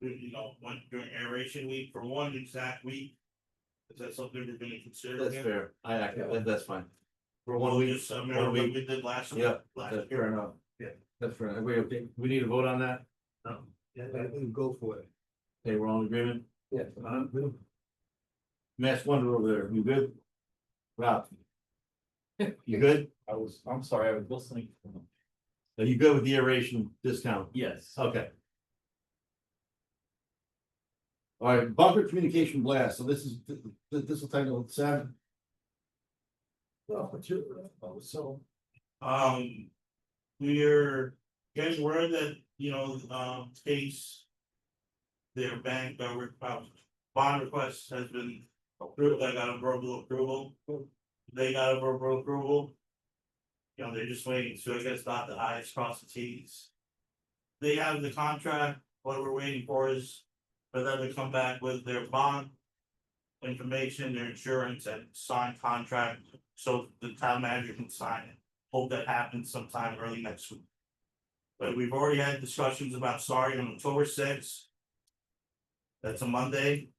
One during aeration week for one exact week. Is that something we're gonna consider? That's again? fair. that's fine. For Well, one week, just, remember what we did last week. yeah, Last that's year. fair enough. Yeah, that's fair. Are we okay? We need a vote on that? Yeah, go for it. Okay, we're all in agreement? Yeah. Mass Wonder over there, you good? Rob? You good? I'm sorry, I was listening. Are you good with the aeration discount? Yes. Okay. All right, bunker communication blast, so this will title Sam. Well, but you, so, We're getting word that, Chase. Their bank, bond request has been approved, I got a verbal approval. They got a verbal approval. They're just waiting, so I guess dot the i's, cross the t's. They have the contract, what we're waiting for is for them to come back with their bond. Information, their insurance and signed contract, so the town manager can sign it. Hope that happens sometime early next week. But we've already had discussions about starting on October 6th. That's a Monday.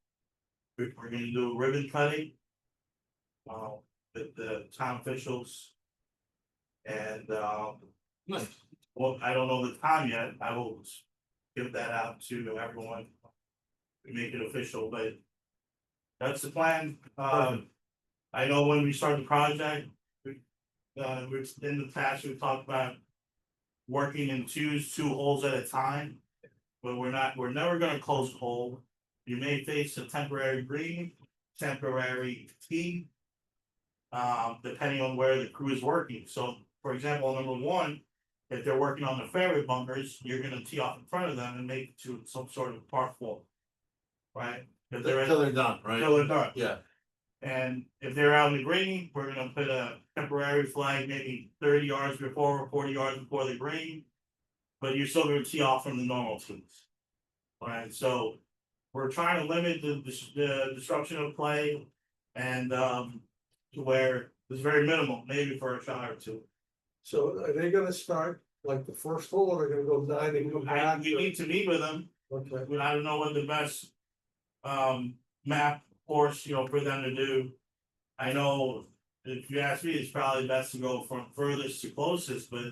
We're gonna do ribbon cutting. With the town officials. And Nice. well, I don't know the time yet, I will give that out to everyone. We make it official, but. That's the plan, I know when we start the project. We're in the past, we've talked about. Working in two holes at a time. But we're never gonna close a hole. You may face a temporary green, temporary tee. Depending on where the crew is working, so for example, number one. If they're working on the fairway bunkers, you're gonna tee off in front of them and make it to some sort of par 4. Right? If they're Until they're done, right? until they're done. Yeah, And if they're out in the green, we're gonna put a temporary flag, maybe 30 yards before or 40 yards before the green. But you're still gonna tee off from the normal tees. Alright, so we're trying to limit the disruption of play and to where it's very minimal, maybe for a shot or two. so are they gonna start like the first hole, or they're gonna go 9 and come back? We need to meet with them Okay. But I don't know what the best. Map course, for them to do. I know, if you ask me, it's probably best to go from furthest to closest, but.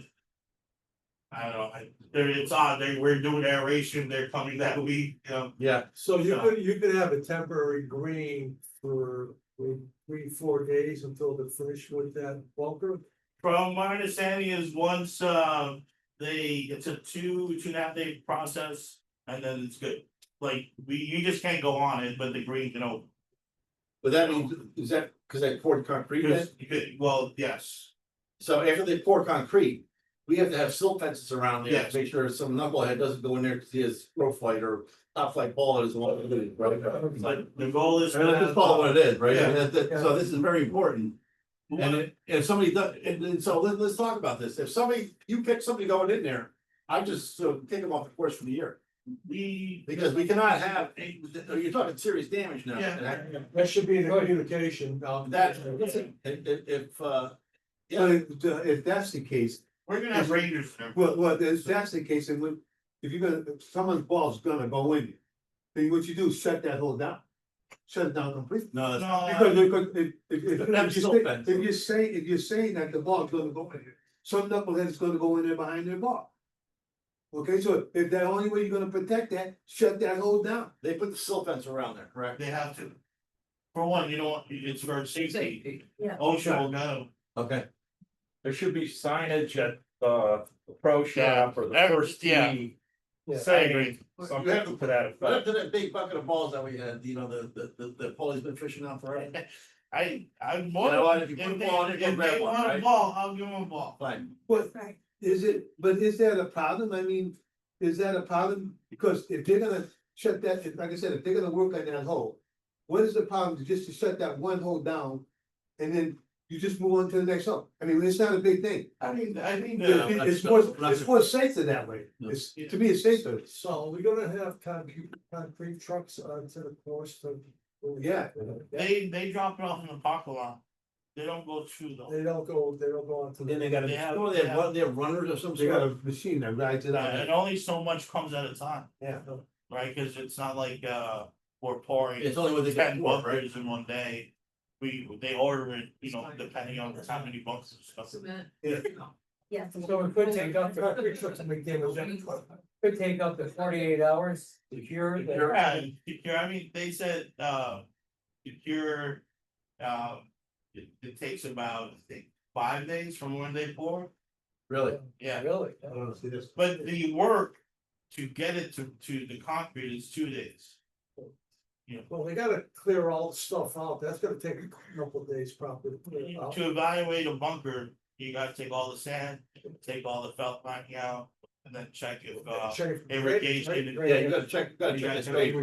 I don't know, it's odd, we're doing aeration, they're coming that week, Yeah, So you could have a temporary green for 3-4 days until they're finished with that bunker. From my understanding is once, it's a 2.5 day process, and then it's good. Like, you just can't go on it, but the green, but that means, is that, cause they poured concrete then? well, yes. So after they pour concrete, we have to have silt fences around there Yes. to make sure some knucklehead doesn't go in there because he has pro flight or top flight ball that is one of the, right? But the goal is. I mean, let's just call it what it is, right? I mean, Yeah. so this is very important. And if somebody does, and so let's talk about this. If you pick somebody going in there, I just take them off the course for the year. Because we cannot have, you're talking serious damage now. Yeah. That should be in the communication. That, if, But if that's the case, We're gonna have rangers there. well, if that's the case, and when, if someone's ball's gonna go in, then what you do is shut that hole down. Shut it down completely. no, that's. Because Have silt fence. if you're saying that the ball's gonna go in there, some knucklehead is gonna go in there behind their ball. Okay, so if the only way you're gonna protect that, shut that hole down. They put the silt fence around there, correct? They have to. For one, it's for safety. Yeah. OSHA will know. Okay. There should be signage at the pro shop or the first tee. Yeah. Saying something to that What up effect. to that big bucket of balls that we had, the Paulie's been fishing on forever? I'm You more. know what, if you If put a they, ball in it, if go grab they one, want a right? ball, I'll give them a ball. Fine. But Right. is that a problem? I mean, is that a problem? Because if they're gonna shut that, like I said, if they're gonna work on that hole, what is the problem to just to shut that one hole down? And then you just move on to the next hole? I mean, it's not a big thing. I think It's more safer that way. It's, to me, it's safer. So we're gonna have concrete trucks onto the course to. Yeah. they drop it off in the parking lot. They don't go through though. They don't go onto. Then they got They have- They have runners or some they got sort. a machine that rides it Yeah, and out. only so much comes at a time, Yeah. right? Cause it's not like, we're pouring. It's only what they can 10 pour, right? bunkers in one day. They order it, depending on how many bunkers and stuff. Yeah. So it could take up, could take up to 48 hours to cure. Yeah, I mean, they said, secure, it takes about, I think, 5 days from when they pour. Really? Yeah, Really? Oh, see, this- but the work to get it to the concrete is 2 days. Well, they gotta clear all the stuff out. That's gonna take a couple of days probably. to clear out. To evaluate a bunker, you gotta take all the sand, take all the felt lining out, and then check if, Check it. irrigation. Yeah, you gotta check this grade.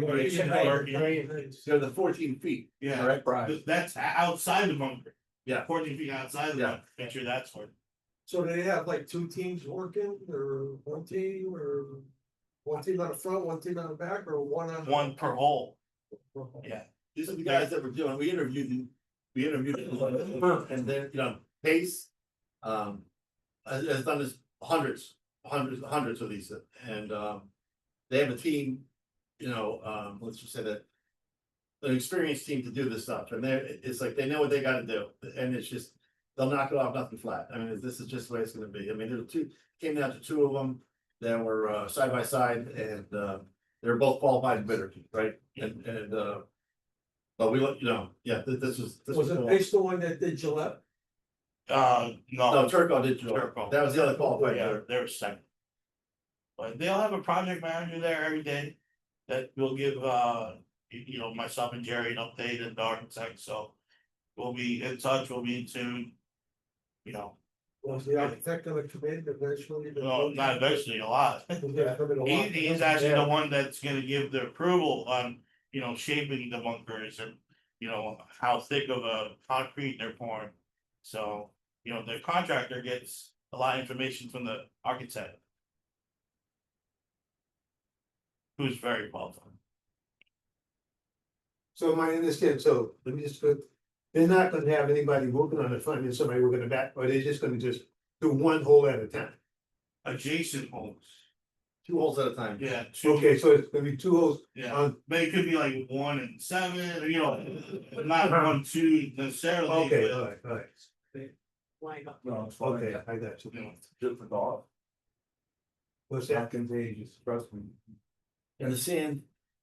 They're the 14 feet, Yeah, correct? Right. that's outside the bunker. Yeah. 14 feet outside the Yeah. bunker, make sure that's working. So they have like 2 teams working or one team or one team on the front, one team on the back or one on? One per hole, yeah. These are the guys that were doing, we interviewed them, and then, Pace. Has done this hundreds of these, and, they have a team, let's just say that. An experienced team to do this stuff, and it's like, they know what they gotta do, and it's just, they'll knock it off nothing flat, I mean, this is just the way it's gonna be, I mean, came down to 2 of them. That were side by side, and they're both qualified bidders, right? And but we let this was. Was it based on one that did Gillette? No, Turco did. Turco. That was the other qualified Yeah, bidder. they're second. But they'll have a project manager there every day that will give, myself and Jerry an update and the architect, so. We'll be in touch, we'll be in tune. Was the architect gonna come in eventually? No, not eventually, a lot. He's actually the one that's gonna give the approval on, shaping the bunkers and, how thick of a concrete they're pouring. So, the contractor gets a lot of information from the architect. Who's very qualified. So my understand, so let me just put, they're not gonna have anybody working on the front and somebody working on the back, or they're just gonna do one hole at a time. Adjacent homes. 2 holes at a time. Yeah, two, Okay, so it's gonna be 2 holes yeah, on, but it could be like 1 and 7, or, you know, not 1, 2 necessarily. okay, but, alright, Line up. No, it's fine. okay, I got you. you know, Just for dog. What's Not that? contagious, trust me. And the sand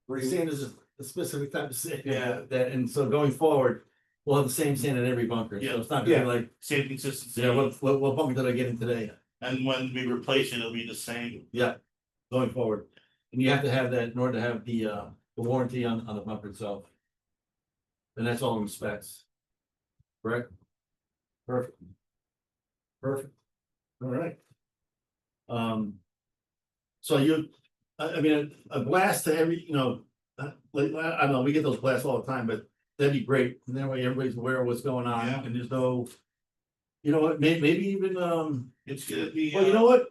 is a specific type of sand. Yeah. That, and so going forward, we'll have the same sand in every bunker, Yeah. so it's not gonna Yeah. be like, same consistency. yeah, what bunker did I get in today? And when we replace it, it'll be the same. Yeah, going forward. And you have to have that in order to have the warranty on the bunker itself. And that's all in specs. Correct? Perfect. Perfect. All right. So you, I mean, a blast to every, you know, like, I don't know, we get those blasts all the time, but that'd be great. And that way everybody's aware of what's going on Yeah. and there's no. You know what, maybe even, It's gonna be. well, you know what?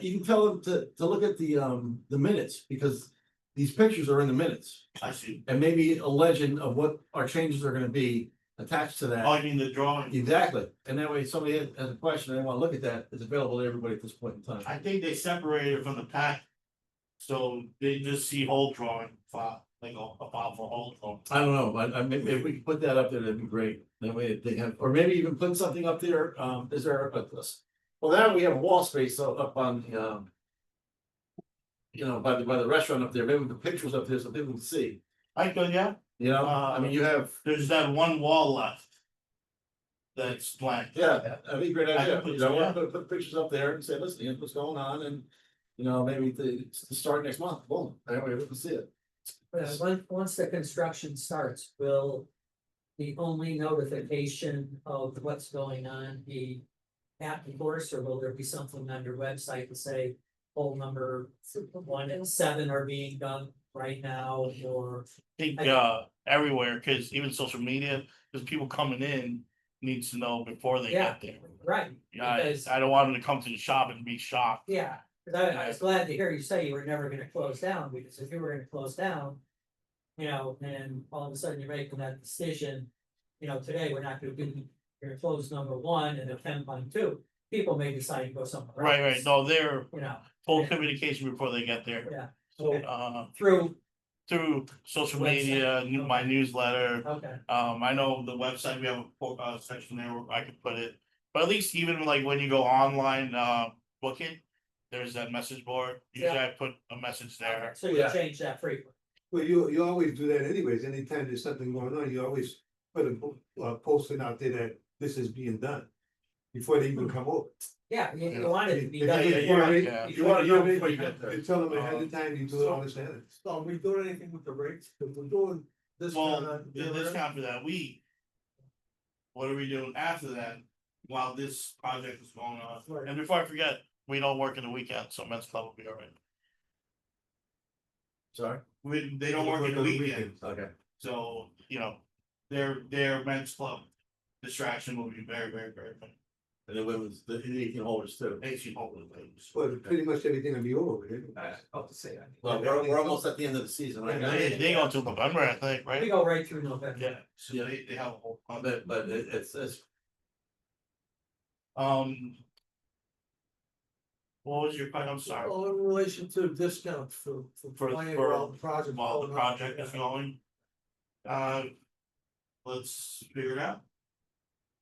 You can tell them to look at the minutes, because these pictures are in the minutes. I see. And maybe a legend of what our changes are gonna be attached to Oh, that. you mean the drawing? Exactly, and that way, if somebody has a question, they wanna look at that, it's available to everybody at this point in time. I think they separated it from the pack. So they just see whole drawing file, like a file for whole drawing. I don't know, but maybe if we could put that up there, that'd be great, that way they have, or maybe even put something up there, is there a. Well, now we have wall space up on the, you know, by the restaurant up there, maybe the pictures up there, so people can see, I could, yeah, you know, I mean, you have. there's that one wall left. That's blank. Yeah, that'd be a great I idea, can put you know, some, yeah. put pictures up there and say, listen, here's what's going on, and. You know, maybe to start next month, boom, that way we can see it. Once the construction starts, will the only notification of what's going on be at the course, or will there be something on your website to say hole number 1 and 7 are being done right now, or? I think everywhere, cause even social media, there's people coming in, needs to know before they Yeah. get there. Right, Yeah, because- I don't want them to come to the shop and be shocked. yeah, cause I was glad to hear you say you were never gonna close down, because if you were gonna close down. You know, and all of a sudden you're making that decision, you know, today we're not gonna do, you're gonna close number 1 and a 10.2. People may decide to go somewhere else. Right, no, they're You know, full communication before they get there. yeah, so Through social Website, media, my okay. newsletter, okay, I know the website, we have a section there where I could put it. But at least even like when you go online, book it, there's that message board, usually I put a message there. so you Yeah. change that frequently. Well, you always do that anyways, anytime there's something going on, you always put a posting out there that this is being done. Before they even come over. Yeah, you want it to be Yeah, done. yeah, before- yeah. You wanna know before you get there. You tell them ahead of time, you do it all this time. So are we doing anything with the rates? Cause we're doing this. Well, kind of- the discount for that week. What are we doing after that, while this project is going on? Right. And before I forget, we don't work in the weekend, so men's club will be alright. Sorry? They don't work in the weekend, Okay. so, you know, their men's club distraction will be very, very, very good. And the women's, the 18 holders too. 18 holders, ladies. But pretty much everything will be over, right? I'll have to say that. Well, we're almost at the end of the season, right? They go till November, I think, We right? go right through November. Yeah, so they have a whole. But it's. What was your question? I'm sorry. All in relation to discounts for playing while the project. While the going on. project is going. Let's figure it out.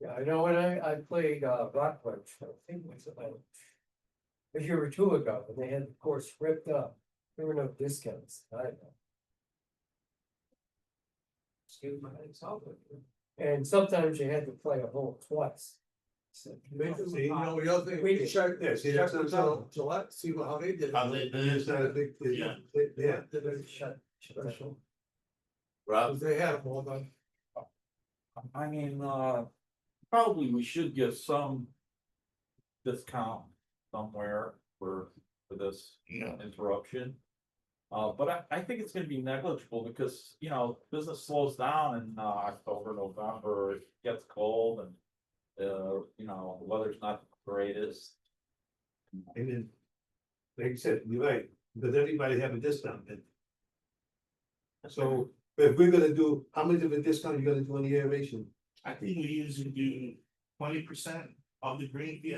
Yeah, I know when I played Rockledge, I think it was about a year or two ago, and they had the course ripped up. There were no discounts, I know. Excuse my myself. And sometimes you had to play a hole twice. So, See, you know, the other thing. We- Check, yeah, see, that's what I'm saying. Gillette, see how they did How it. they- It's not a big, Yeah. yeah. Did it shut. special, Rob, 'cause they had them all done. I mean, probably we should give some. Discount somewhere for this Yeah. interruption. But I think it's gonna be negligible because, you know, business slows down in October, November, it gets cold and. You know, the weather's not the greatest. And then, like you said, you're right, because everybody have a discount then. So, if we're gonna do, how much of a discount you gonna do on the aeration? I think we usually do 20% of the green fee.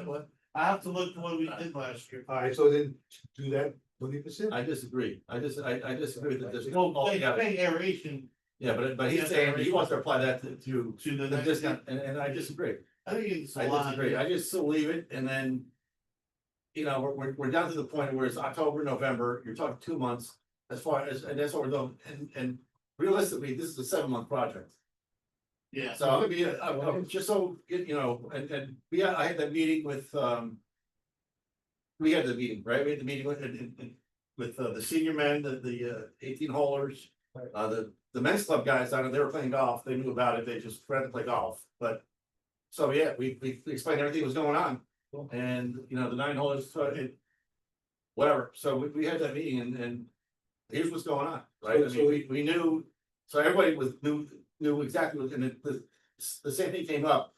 I have to look at what we did last year. Alright, so then do that, 20%. I disagree. I disagree that there's. Well, they pay aeration Yeah, but he's saying he wants to apply that to to the the next. discount, and I disagree. I think it's a I lot. disagree. I just still leave it and then. You know, we're down to the point where it's October, November, you're talking 2 months as far as, and that's what we're doing, and realistically, this is a 7-month project. Yeah. So I mean, just so, you know, and I had that meeting with, we had the meeting, right? We had the meeting with the senior men, the 18 holers. The men's club guys, I know they were playing golf, they knew about it, they just tried to play golf, but. So yeah, we explained everything that was going on, and, you know, the 9 holers, whatever, so we had that meeting and here's what's going on, right? I mean, we knew, so everybody knew exactly what, and the same thing came up.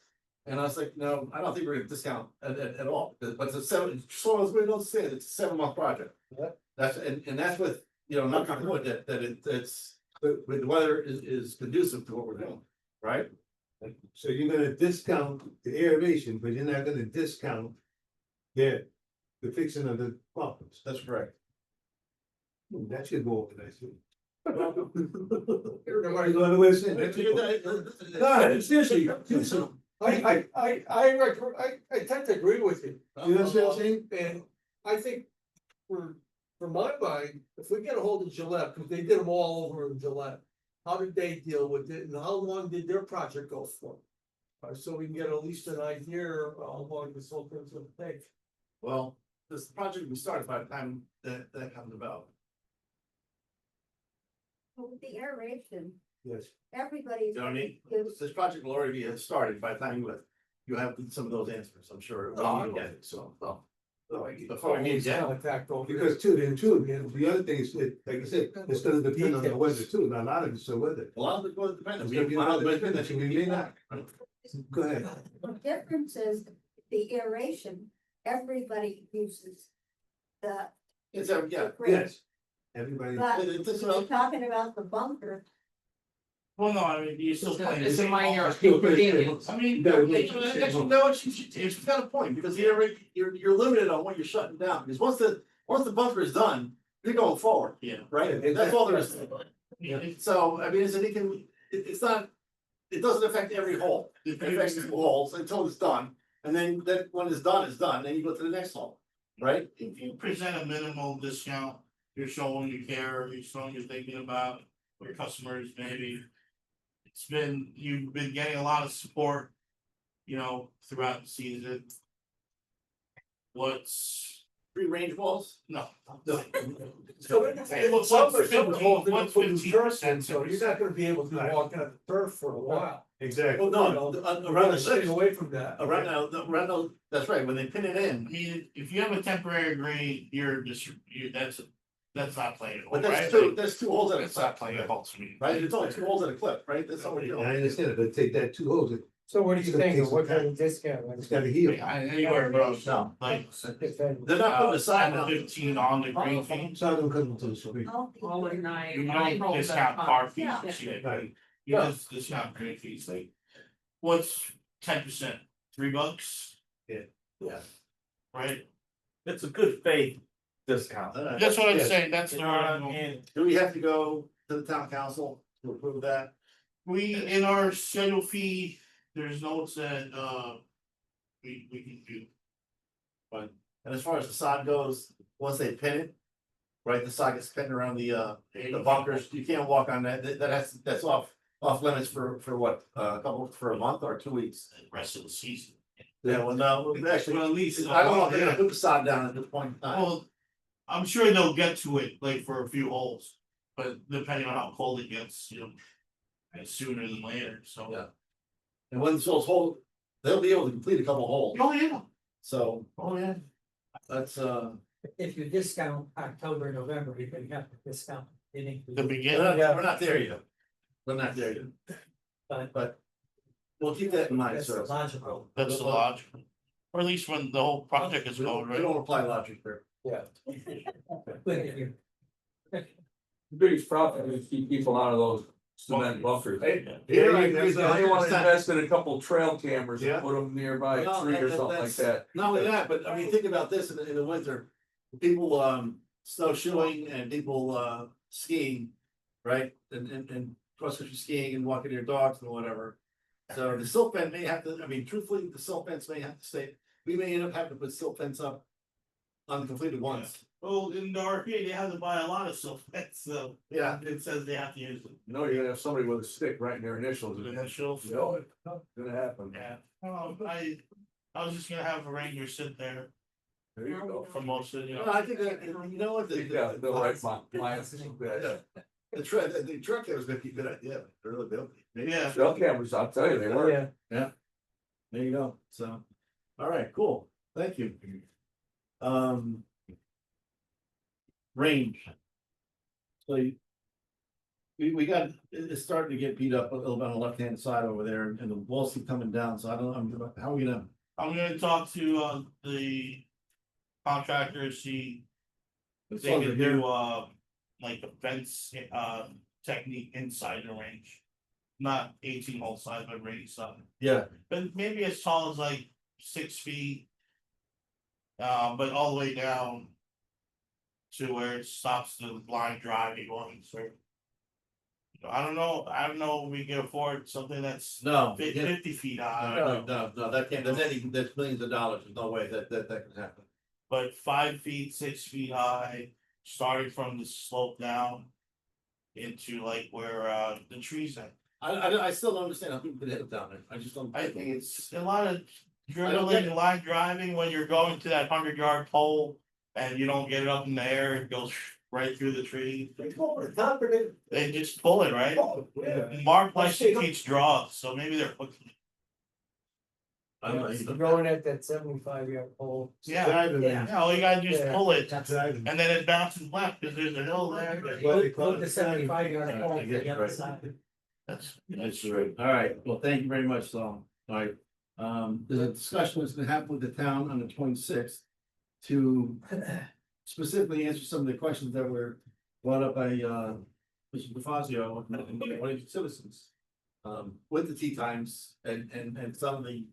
And I was like, no, I don't think we're gonna discount at all, but it's a 7, so as we don't say it, it's a 7-month project. Yeah. That's, and that's with, you know, not on wood, it's, the weather is conducive to what we're doing, right? So you're gonna discount the aeration, but you're not gonna discount the fixing of the bumpers. That's correct. That should go over nicely. Everybody go the way it's in. No, seriously, I tend to agree with you. You know what I'm saying? And I think for my mind, if we get a hold of Gillette, because they did them all over in Gillette. How did they deal with it and how long did their project go for? So we can get at least an idea of how long this whole thing's gonna take. Well, this project we started by the time that comes about. With the aeration, Yes. everybody's. You know what I mean? gives- This project will already be started by the time you have some of those answers, I'm sure. Oh, We'll get it, so, well. Like, Before we need to- contact over. Because the other thing is, that, like I said, it's gonna depend on the weather too, not a lot of it's the weather. A lot of it will depend. It's gonna be a lot of it that you may not. Go ahead. The difference is the aeration, everybody uses the. It's a, yeah, Yes. Everybody. But This when you're talking about the bunker, Well, no, I mean, you still playing. It's a minor Still pretty inconvenience. I mean, Yeah, actually, no, she's got a point, because you're limited on what you're shutting down, because once the buffer is done, you're going forward, Yeah. right? And that's all there is. Yeah. So, I mean, it's not, it doesn't affect every hole, it affects the holes until it's done, and then when it's done, then you go to the next hole, right? If you present a minimal discount, you're showing you care, you're showing you're thinking about your customers, maybe. You've been getting a lot of support, you know, throughout the season. What's, Free range walls? no. No. So What's some 15%, put new turf in, so you're not gonna be able to walk on the turf for a while. Exactly. Well, You no, know, around the staying lips, away from that. around the, that's right, when they pin it I in, mean, if you have a temporary green, that's not playable, but right? that's two holes at a That's not clip, playable to me. right? It's only 2 holes at a clip, right? That's all we're I doing. understand it, but take that 2 holes, So what do It's you gonna think, take of what some kind of discount? it's gotta heal. Anywhere from, No. like, If any? They're not putting a sign 10 out. to 15 on the green fee. It's not gonna come into the street. all the. All in nine. You nine don't holes discount at a car time. fees, Yeah. and shit. Right. You just discount green fees, like, what's 10%, $3? Yeah. Right? It's a good faith discount. That's what I'm Yeah. saying, that's You the know what I argument. mean? Do we have to go to the town council to approve that? We, in our schedule fee, there's notes that, we can do. And as far as the sod goes, once they pin it, right, the sod gets pinned around the bunkers, you can't walk on that, that's off limits for what, for a month or 2 weeks. The rest of the season. Yeah, well, no, actually, Well, at least. I don't know if they're gonna put the sod down at this point in time. Well, I'm sure they'll get to it, like, for a few holes, but depending on how cold it gets, you know. And sooner than later, so. Yeah. And when those holes, they'll be able to complete a couple holes, Oh, yeah, so oh, yeah. that's If you discount October, November, you can have the discount. in The include- beginning. we're not there yet. We're not there yet, But but we'll keep that in mind, that's sir. logical. That's the logical. Or at least when the whole project is We going, don't, we right? don't apply logic here. But if you- The biggest problem is keep people out of those cement buffers. Yeah. Here, I agree with They wanna 100%. invest in a couple trail cameras Yeah. and put them nearby a Well, tree or something like that's- that. Not only that, but I mean, think about this in the winter, people, snowshoeing and people skiing, right? And cross country skiing and walking their dogs and whatever. So the silt fence may have to, I mean, truthfully, the silt fence may have to stay, we may end up having to put silt fence up uncompleted ones. Well, in the RFP, they have to buy a lot of stuff, so Yeah, it says they have to use it. You know, you're gonna have somebody with a stick writing their initials. The initials. You know it, gonna happen. Yeah, I was just gonna have a ranger sit there There you go. for most of, you no, know. I think that, you know what, Yeah, they'll write my, the truck there was gonna be a good idea, really, Bill. Maybe- Yeah. Cell cameras, I'll tell you, they work. Yeah, There you go, so, all right, cool, thank you. Range. So we got, it's starting to get beat up a little bit on the left-hand side over there, and the walls keep coming down, so I don't, how are we gonna? I'm gonna talk to the contractors, see if they Over can here. do like a fence technique inside the range. Not 18 hole size, but range side, Yeah, but maybe as tall as like 6 feet. But all the way down. To where it stops the blind driving going, so. I don't know if we can afford something that's no, 50 feet high. no, that can't, that's millions of dollars, there's no way that can happen. But 5 feet, 6 feet high, starting from the slope down. Into like where the trees are. I still don't understand how people can hit it down there, I just don't. I think it's a lot of don't get dribbling, it. line driving when you're going to that 100-yard pole. And you don't get it up in the air, it goes right through the tree. They just pull it, right? Mark likes to teach draws, so maybe they're hooking. I don't know. You're going at that 75-yard pole. Yeah, yeah, all you gotta do is Yeah. pull it, That's. and then it bounces left, cause there's a hill there. Move the 75-yard pole to the other Right. side. That's right. All right, well, thank you very much, so, all right. There's a discussion that's gonna happen with the town on the 26th. To specifically answer some of the questions that were brought up by Mr. DeFazio and one of the citizens. With the tea times and some of the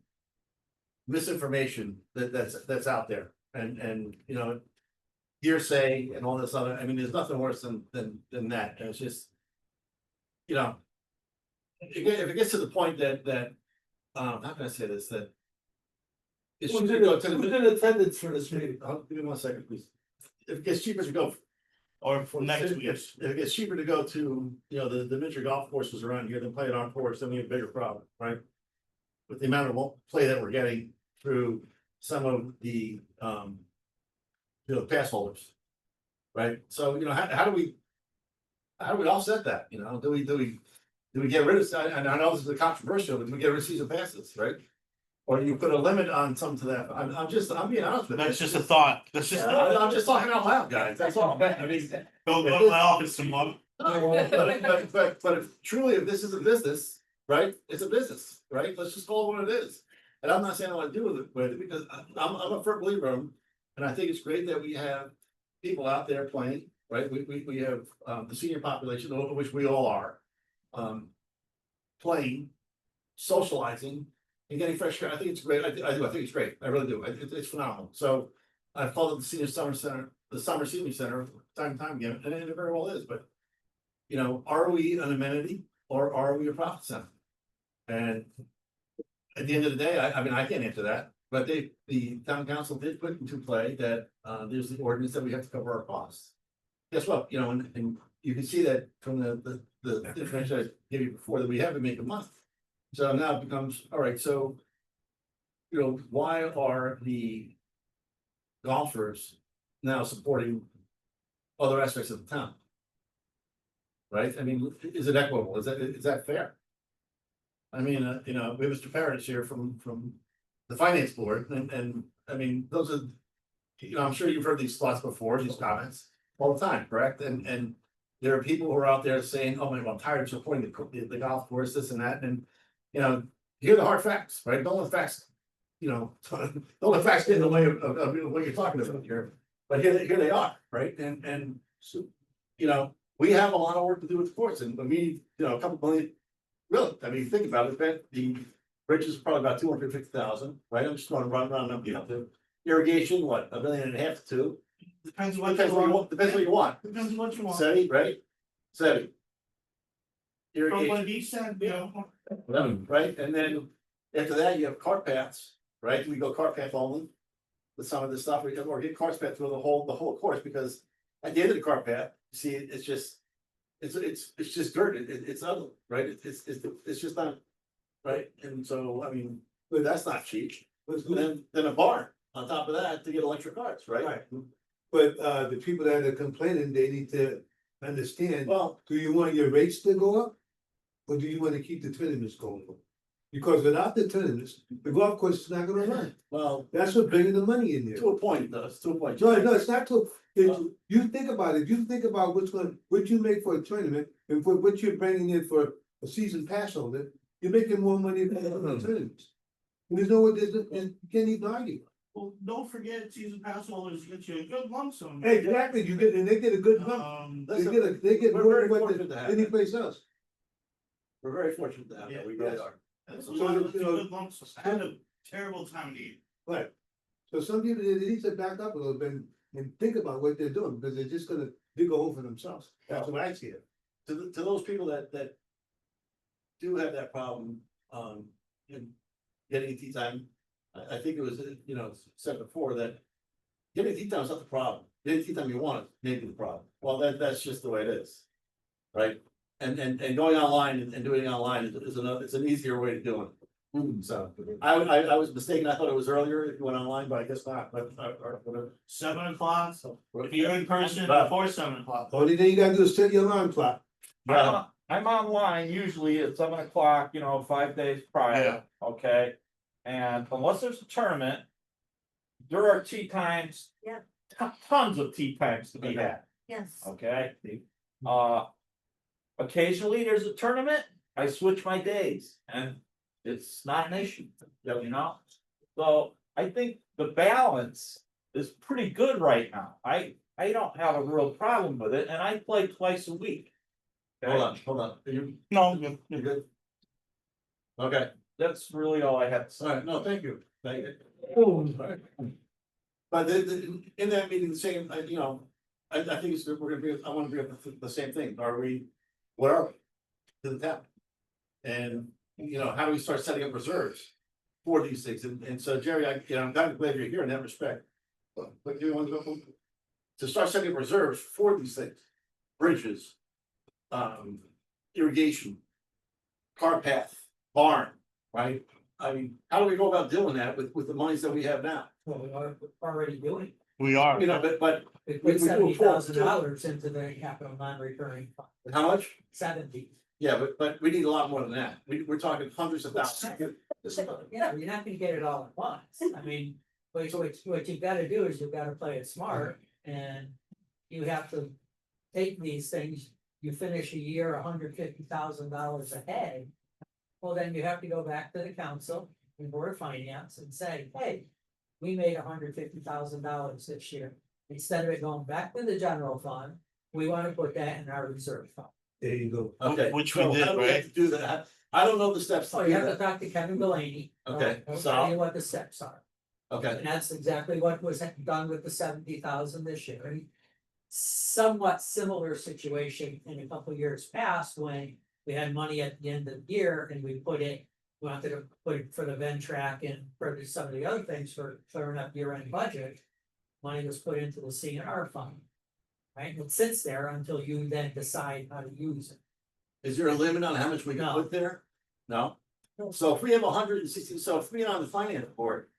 misinformation that's out there and, you know. Hearsay and all this other, I mean, there's nothing worse than that, it's just. You know. If it gets to the point that, how can I say this, that. It should go to the. Who's in attendance for this meeting? Give me 1 second, please. If it gets cheaper to go. Or for next If week. it gets cheaper to go to, you know, the miniature golf courses around here than play at our course, then we have a bigger problem, right? With the amount of play that we're getting through some of the, pass holders. Right, so, you know, how do we offset that, you know, do we get rid of, and I know this is controversial, but do we get rid of season passes, right? Or you put a limit on some to that, I'm being honest with you. That's just a thought, that's just. I'm just talking out loud, guys, that's all, I mean. Go to my office tomorrow. But if truly, if this is a business, right, it's a business, right, let's just call it what it is. And I'm not saying I want to do with it, because I'm a firm believer in them, and I think it's great that we have people out there playing, right, we have, the senior population, of which we all are. Playing, socializing, and getting fresh air, I think it's great, I think it's great, I really do, it's phenomenal, so. I've called it the senior summer center, the summer senior center, time and time again, and it very well is, but. You know, are we an amenity or are we a profit center? And. At the end of the day, I mean, I can't answer that, but the town council did put into play that, there's the ordinance that we have to cover our costs. Guess what, you know, and you can see that from the information I gave you before, that we have to make a month. So now it becomes, all right, so. You know, why are the golfers now supporting other aspects of the town? Right, I mean, is it equitable, is that fair? I mean, you know, we have Mr. Parrish here from the finance board, and I mean, those are. You know, I'm sure you've heard these thoughts before, these comments, all the time, correct? And there are people who are out there saying, oh my God, I'm tired of supporting the golf course, this and that, and. You know, hear the hard facts, right, don't let facts, you know, don't let facts get in the way of what you're talking about here. But here they are, right, and so, you know, we have a lot of work to do with the courts, and we, you know, a couple million. Really, I mean, think about it, the bridge is probably about 250,000, right, I'm just gonna run around, you know, the irrigation, what, 1.5 million to 2 million, Depends what Depends you what you want, want, depends what you want. depends what you want. Seti, right? Seti. From Irrigation, what he said, you know, right, and then after that, you have cart paths, right, we go cart path only. With some of this stuff, or get cart path through the whole course, because at the end of the cart path, you see, it's just. It's just dirt, it's ugly, right, it's just not. Right, and so, I mean, but that's not cheap, then a barn on top of that to get electric cars, right? Right. But the people that are complaining, they need to understand, Well, do you want your rates to go up? Or do you wanna keep the tournaments going? Because without the tournaments, the golf course is not gonna run, well, that's what bringing the money in there. to a point, though, it's to a point. No, it's not to, you think about it, you think about what you make for a tournament, and for what you're bringing in for a season pass holder, you're making more money than the tournaments. And there's no, you can't even argue. well, don't forget season pass holders get you a good lump sum. Exactly, you get, and they get a good bump, they get We're more very than what fortunate to have that. any place else. We're very fortunate to have that, we really Yes. are. That's a So, lot of you know, good lump sums. I had a terrible time to eat. Right. So some people, they need to back up a little bit and think about what they're doing, because they're just gonna dig a hole for themselves, that's what I see it. To those people that do have that problem, in getting tea time, I think it was, said before that getting tea time is not the problem, getting tea time you want may be the problem, well, that's just the way it is. Right, and going online and doing it online is another, it's an easier way to do it. So, I was mistaken, I thought it was earlier if you went online, but I guess not, but, or whatever. 7 o'clock, So, if you're in person But- before 7 o'clock. Only thing you gotta do is set your alarm clock. I'm online usually at 7 o'clock, 5 days prior, okay? And unless there's a tournament. There are tea times. Yeah. Tons of tea times to be Okay. had, Yes. okay? Occasionally there's a tournament, I switch my days and it's not an issue, you know? So I think the balance is pretty good right now. I don't have a real problem with it and I play twice a week. Okay? Hold on, are you, No, you good? Okay, That's really all I have to say. alright, no, thank you, thank you. Alright. But in that meeting, the same, I think it's, we're gonna be, I wanna bring up the same thing, are we, what are we? To the town? And, how do we start setting up reserves for these things, and so Jerry, I'm kind of glad you're here in that respect. But do you want to go? To start setting up reserves for these things, bridges. Irrigation. Car path, barn, right? I mean, how do we go about doing that with the monies that we have now? Well, we are already doing, we are. But we We put do a full- $70,000 into the capital non-recurring fund, how much? 70. Yeah, but we need a lot more than that, we're talking hundreds of thousands. Yeah, you're not gonna get it all at once, I mean, what you've gotta do is you've gotta play it smart, and you have to take these things, you finish a year $150,000 ahead. Well, then you have to go back to the council and Board of Finance and say, hey, we made $150,000 this year. Instead of it going back to the general fund, we wanna put that in our reserve fund. There you go. Okay. Which we so did, how do we have right? to do that, I don't know the steps So to Oh, you do have to that, talk to Kevin Delaney. Okay, He'll so- tell you what the steps are. okay, And that's exactly what was done with the 70,000 this year. And somewhat similar situation in a couple years past when we had money at the end of the year and we wanted to put it for the Ventrac and for some of the other things for clearing up year-end budget. Money was put into the CNR fund. Right, and it sits there until you then decide how to use it. is there a limit on how much we can No. put there? No? No. So if we have 160, so if we on the finance board.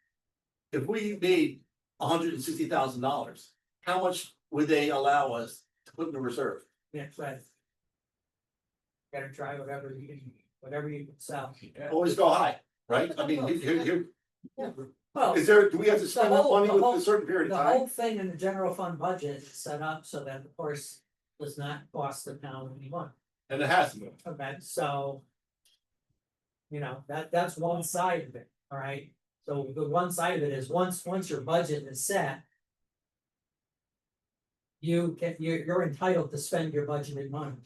If we made $160,000, how much would they allow us to put in the reserve? That's right. Gotta try whatever you can sell. Always go high, right? I mean, Well, do we have to spend that money within a certain period the of time? whole thing in the general fund budget is set up so that, of course, does not cost the town any money. And it has to be. Okay, so. That's one side of it, all right? So the one side of it is once your budget is set. You're entitled to spend your budgeted money.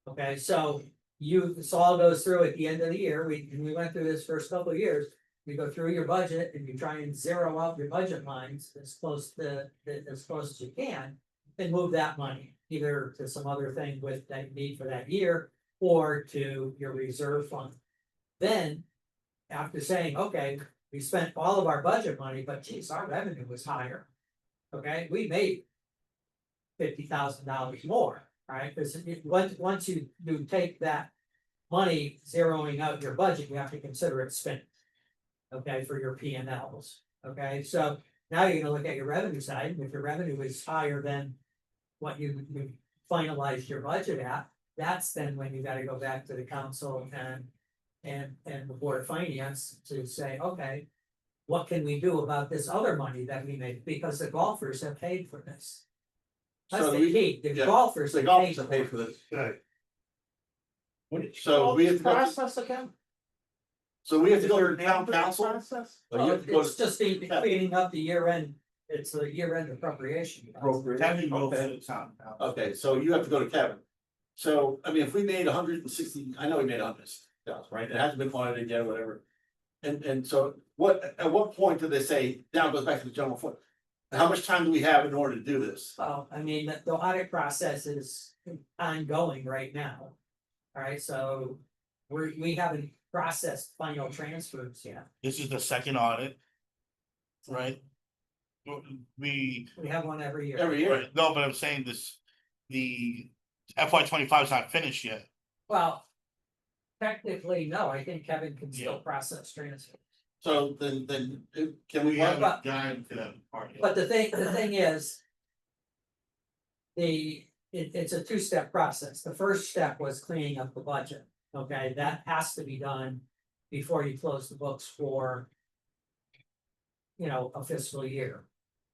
Okay, so this all goes through at the end of the year, we went through this first couple of years. you go through your budget and you try and zero out your budget lines as close as you can. And move that money either to some other thing with that you need for that year or to your reserve fund. Then, after saying, okay, we spent all of our budget money, but geez, our revenue was higher. Okay, we made $50,000 more, right? Because once you take that money, zeroing out your budget, you have to consider it spent. Okay, for your P and Ls, okay, so now you're gonna look at your revenue side, and if your revenue is higher than what you finalized your budget at, that's then when you gotta go back to the council and the board of finance to say, okay, what can we do about this other money that we made, because the golfers have paid for this. That's So the we- key, the yeah, golfers The have golfers paid have for paid it. for this. What- So we have to go, Process account? so we have to go to the town council. Or you Oh, have to go it's to- just cleaning up the year end, it's a year end appropriation. Kevin goes to the town. Okay, so you have to go to Kevin. So, I mean, if we made 160, I know we made 160,000, right? It hasn't been audited yet, whatever. And so at what point do they say, now it goes back to the general fund? How much time do we have in order to do this? Well, I mean, the audit process is ongoing right now. Alright, so we haven't processed final transfers yet. This is the second audit. Right? We, We have one every year. Every year, right, no, but I'm saying this, the FY 25 is not finished yet. Well. Technically, no, I think Kevin can still Yeah. process transfers. so then can we We have, haven't gotten to that part yet. But the thing is. It's a two-step process. The first step was cleaning up the budget, okay, that has to be done before you close the books for. You know, a fiscal year.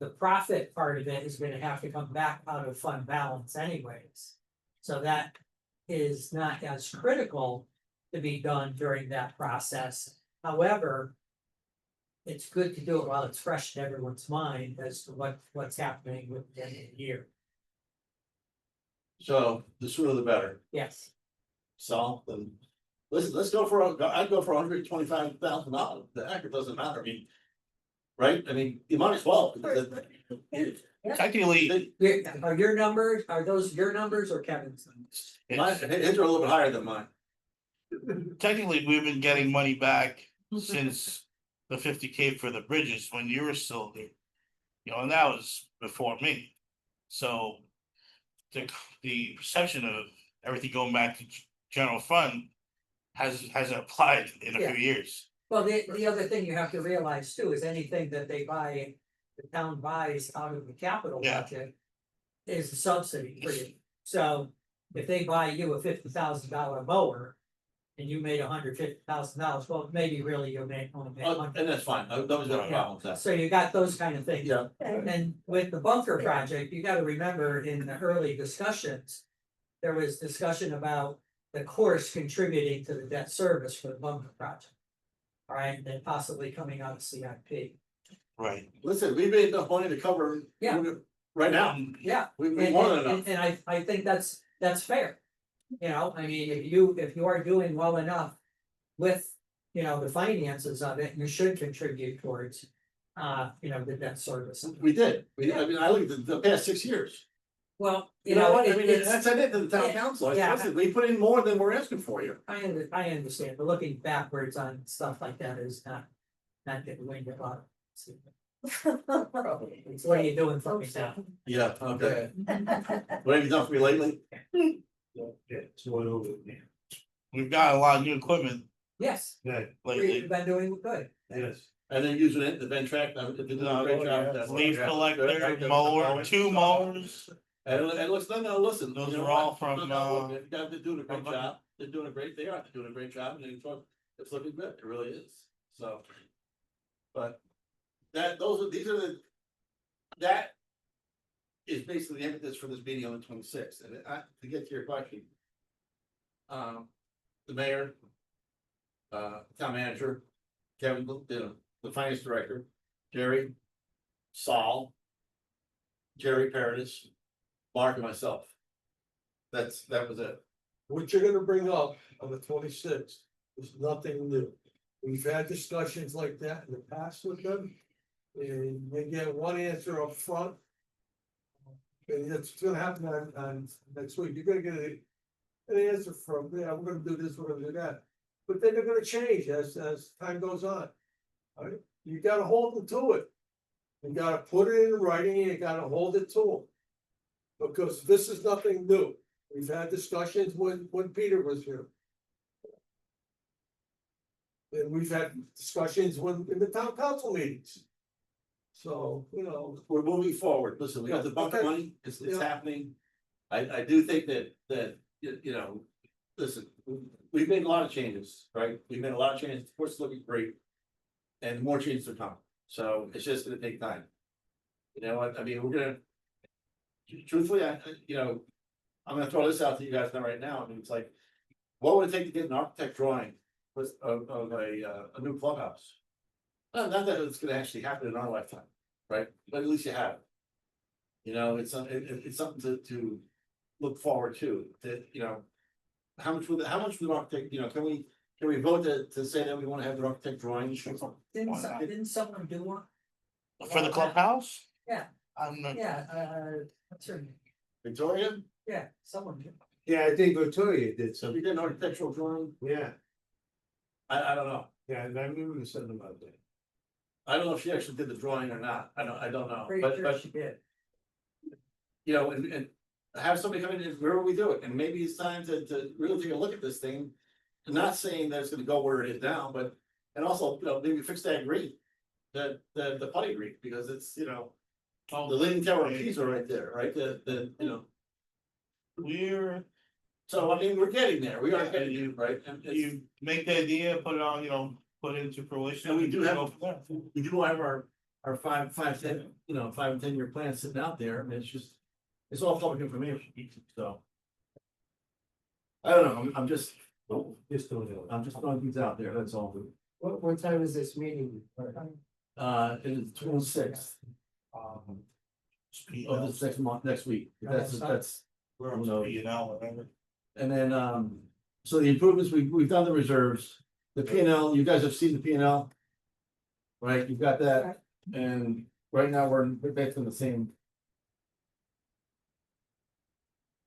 The profit part of it is gonna have to come back out of fund balance anyways. So that is not as critical to be done during that process. However. It's good to do it while it's fresh in everyone's mind as to what's happening with the end of the year. so the sooner the better, Yes, so then. Listen, let's go for, I'd go for $125,000, the heck, it doesn't matter, I mean. Right, I mean, you might as well, because Technically, are your numbers, are those your numbers or Kevin's? mine, his are a little bit higher than mine. technically, we've been getting money back since the 50K for the bridges when you were still there. You know, and that was before me. So the perception of everything going back to general fund hasn't applied in a Yeah. few years. Well, the other thing you have to realize too is anything that they buy, the town buys out of the capital Yeah. budget. Is a subsidy for you, so if they buy you a $50,000 mower. And you made $150,000, well, maybe really you made only made And that's fine, nobody's got a problem with that. So you got those kind of things. Yeah. And with the bunker project, you gotta remember in the early discussions. There was discussion about the course contributing to the debt service for the bunker project. Alright, and possibly coming out of CIP. Right. Listen, we made enough money to cover. Yeah. Right now, Yeah, we and more than enough. I think that's fair. You know, I mean, if you are doing well enough. With, you know, the finances of it, you should contribute towards, the debt service. We did, I mean, I look at the past 6 years. Well, You know what, I mean, it's. that's it to the town yeah, council, yeah. listen, we put in more than we're asking for you. I understand, but looking backwards on stuff like that is not getting winged a lot. It's what are you doing for me now? Yeah, okay. What have you done for me lately? We've got a lot of new equipment Yes, lately. we've been doing good. Yes. And then using it, the Ventrac, they did a great job. with that. Leaf Yeah. collector, mower, 2 mowers. And listen, no, listen. Those you know are all what? from, They're doing a great from- job, they're doing a great, they are doing a great job, and it's looking good, it really is, so. But these are that. Is basically the impetus for this meeting on the 26th, and to get to your question. The mayor. Town manager, Kevin, the finance director, Jerry. Saul. Jerry Paradis, Mark and myself. That was it. What you're gonna bring up on the 26th is nothing new. We've had discussions like that in the past with them. And they get one answer up front. And it's gonna happen on next week, you're gonna get an answer from, yeah, we're gonna do this, we're gonna do that. But then they're gonna change as time goes on. Alright, you gotta hold them to it. You gotta put it in writing, and you gotta hold it to them. Because this is nothing new, we've had discussions when Peter was here. And we've had discussions in the town council meetings. So, you know, We're moving forward. Listen, we got the bucket Okay. money, it's Yeah. happening. I do think that, you know, listen, we've made a lot of changes, right? We've made a lot of changes, of course, it's looking great. And more changes to come, so it's just gonna take time. You know, I mean, we're gonna. Truthfully, you know, I'm gonna throw this out to you guys now right now, I mean, it's like. What would it take to get an architect drawing with of a new clubhouse? Not that it's gonna actually happen in our lifetime, right, but at least you have it. You know, it's something to look forward to, that, you know. How much would an architect, you know, can we vote to say that we wanna have an architect drawing? Didn't someone do one? For the clubhouse? Yeah. I'm not. Yeah, what's her name? Victoria, Yeah, someone did. Yeah, I think Victoria did so some, if you did an architectural drawing, yeah, I don't know. yeah, and I remember something about that. I don't know if she actually did the drawing or not, I don't know, Pretty but sure she did. you know, and. Have somebody come in and where we do it, and maybe it's time to really take a look at this thing. I'm not saying that it's gonna go where it is now, but, and also, you know, maybe fix that green. The putty green, because it's, you know, the Leaning Tower of Pisa right there, right, you know. We're, So, I mean, we're getting there, we are getting you, right, and you make the idea, put it on, you know, put it into fruition. And we do have- go from there. we do have our 5, 10 year plans sitting out there, and it's just. It's all public information, so. I don't know, I'm just throwing things out there, that's all. What time is this meeting? It is 26th. Of this next month, next week, that's, We're on No. P and L, whatever. and then, so the improvements, we've done the reserves. The P and L, you guys have seen the P and L. Right, you've got that, and right now we're back to the same.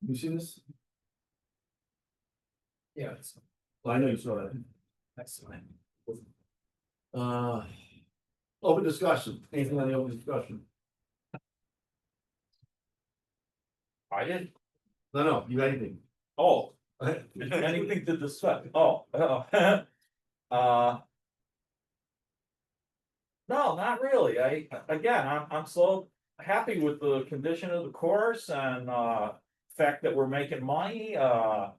You see this? Yeah. Well, I know you saw that. Excellent. Open discussion, anything on the open discussion? I didn't, No, you got anything? oh, anything to discuss, no, not really, I'm so happy with the condition of the course and, fact that we're making money, I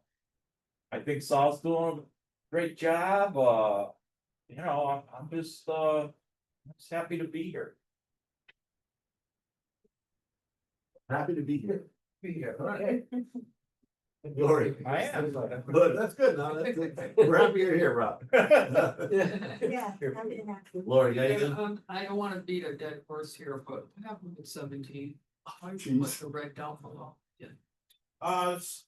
think Saul's doing a great job, you know, I'm just happy to be here. Happy to be here. Be here. Alright. Glory. I am. Good, that's good, no, we're happy you're here, Rob. Yeah. happy to have you. Lori, you got anything? I don't wanna beat a dead horse here, but what happened with 17? I Jeez. put the red down below, yeah,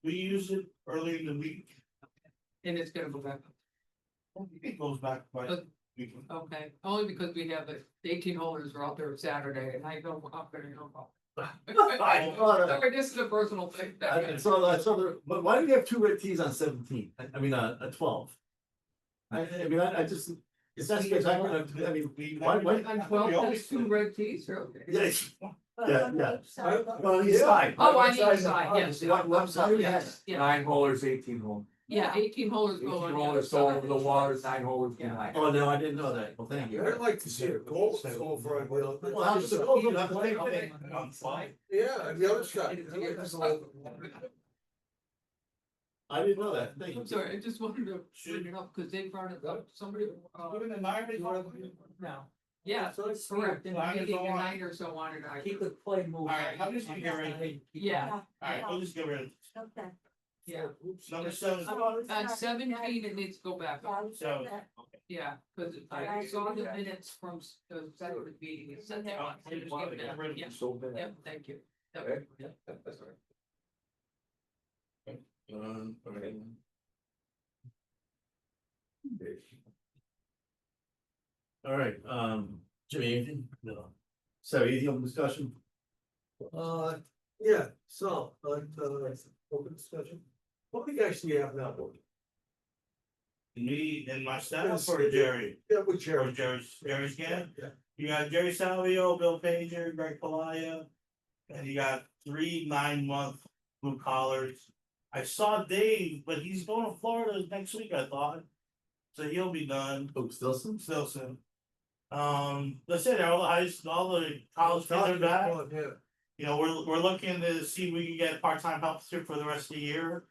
We used it earlier in the week, and it's gonna go back up. it goes back by. Uh, Okay, only because we have the 18 holders are out there Saturday, and I don't, I'm gonna know about. Sorry, this is a personal thing. I saw but why do you have 2 red tees on 17? I mean, 12. I mean, I just, it's not spectacular, I mean, why? On 12, there's 2 red tees, or okay. Yeah, But Yeah, on yeah. each side of the- well, he's fine. Oh, on each side, yes. What side Yes, yeah, 9 holders, 18 holes. yeah, 18 holders go on the other side. water, 9 holders Yeah. Oh, no, I didn't know that, well, thank you. I'd like to see a goal over on the other. Well, how's the goal? You have to take it. On slide. Yeah, on the other side. I didn't know that, thank you. I'm sorry, I just wanted to bring it up, because they brought it up, somebody. Even the nine is on. No, yeah, that's correct, and Nine is maybe a on. night or so wanted to. Keep the play moving. Alright, how does it get ready? Yeah, Alright, we'll just get rid of Okay. yeah, number 7. on 17, it needs to go back up, So, yeah, because I saw the minutes from the Saturday meeting, it said that. on, so just give it a- Yeah, So bad. yep, thank you. Yep, Okay. yep, that's all right. Okay. All right, Jimmy, anything? No. So, anything on discussion? Yeah, so, open discussion. What do you guys see have now? Me and my staff or Jerry? Yeah, with Or Jerry. Jerry's gang? Yeah. You got Jerry Salvio, Bill Pager, Greg Palaya. And you got 3 9-month blue collars. I saw Dave, but he's going to Florida next week, I thought. So he'll be done. Oh, still some? Still soon. That's it, all the college kids are back. You know, we're looking to see if we can get part-time help here for the rest of the year.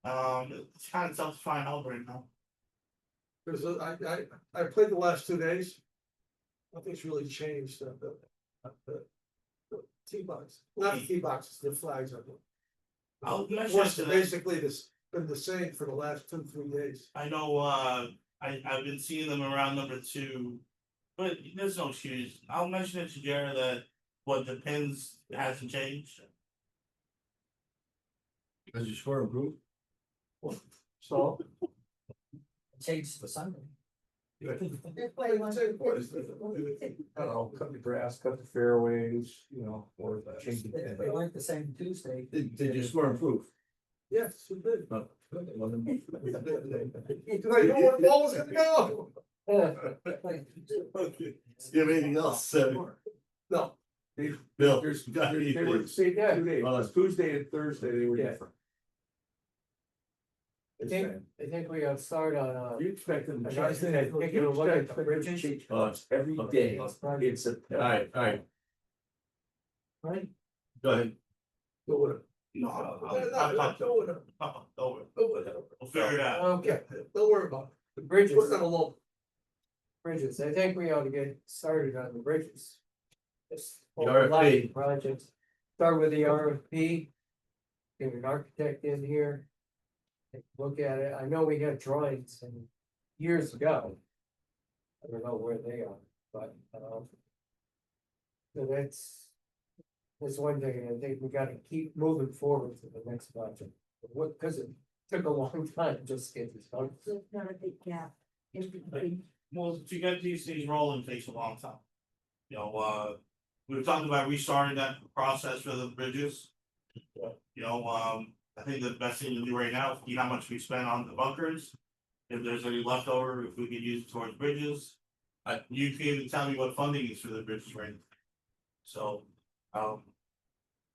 It's kind of tough to find help right now. Cause I played the last 2 days. Nothing's really changed, the tee box, not the tee boxes, the flags are. I'll mention Course, to them. basically, this been the same for the last 2-3 days. I know, I've been seeing them around number 2, but there's no excuse. I'll mention it to Jared that what the pins hasn't changed. Does your score improve? So. Change to Sunday. That's why you want to- I don't know, cut the grass, cut the fairways, you know, or change the pin. They weren't the same Tuesday. Did your score improve? Yes, it did. No. It wasn't. Cause I knew where the ball was gonna go. Okay. You have anything else, No, Bill? There's, you got they were anything? the same 2 days, Well, Tuesday and Thursday, they were Yeah. different. I think we gotta start on, You expect them to I change. think I think it'll look at the bridges. Every day, it's a. Alright, right? go ahead. Go with it. No, Go with it. Don't worry. Go with it. We'll figure it out. Okay, Don't worry about the it. bridges, Put it alone. bridges, I think we ought to get started on the bridges. Just The RFP. lighting projects, start with the RFP. Get an architect in here. Take a look at it, I know we got drawings and years ago. I don't know where they are, but, so that's one thing, and I think we gotta keep moving forward to the next project. What, cause it took a long time just to get this done. So it's not a big gap. in between. Well, to get these things rolling takes a long time. You know, we've talked about restarting that process for the bridges. You know, I think the best thing to do right now is see how much we spent on the bunkers. If there's any leftover, if we could use it towards bridges. You can even tell me what funding is for the bridges right now. So,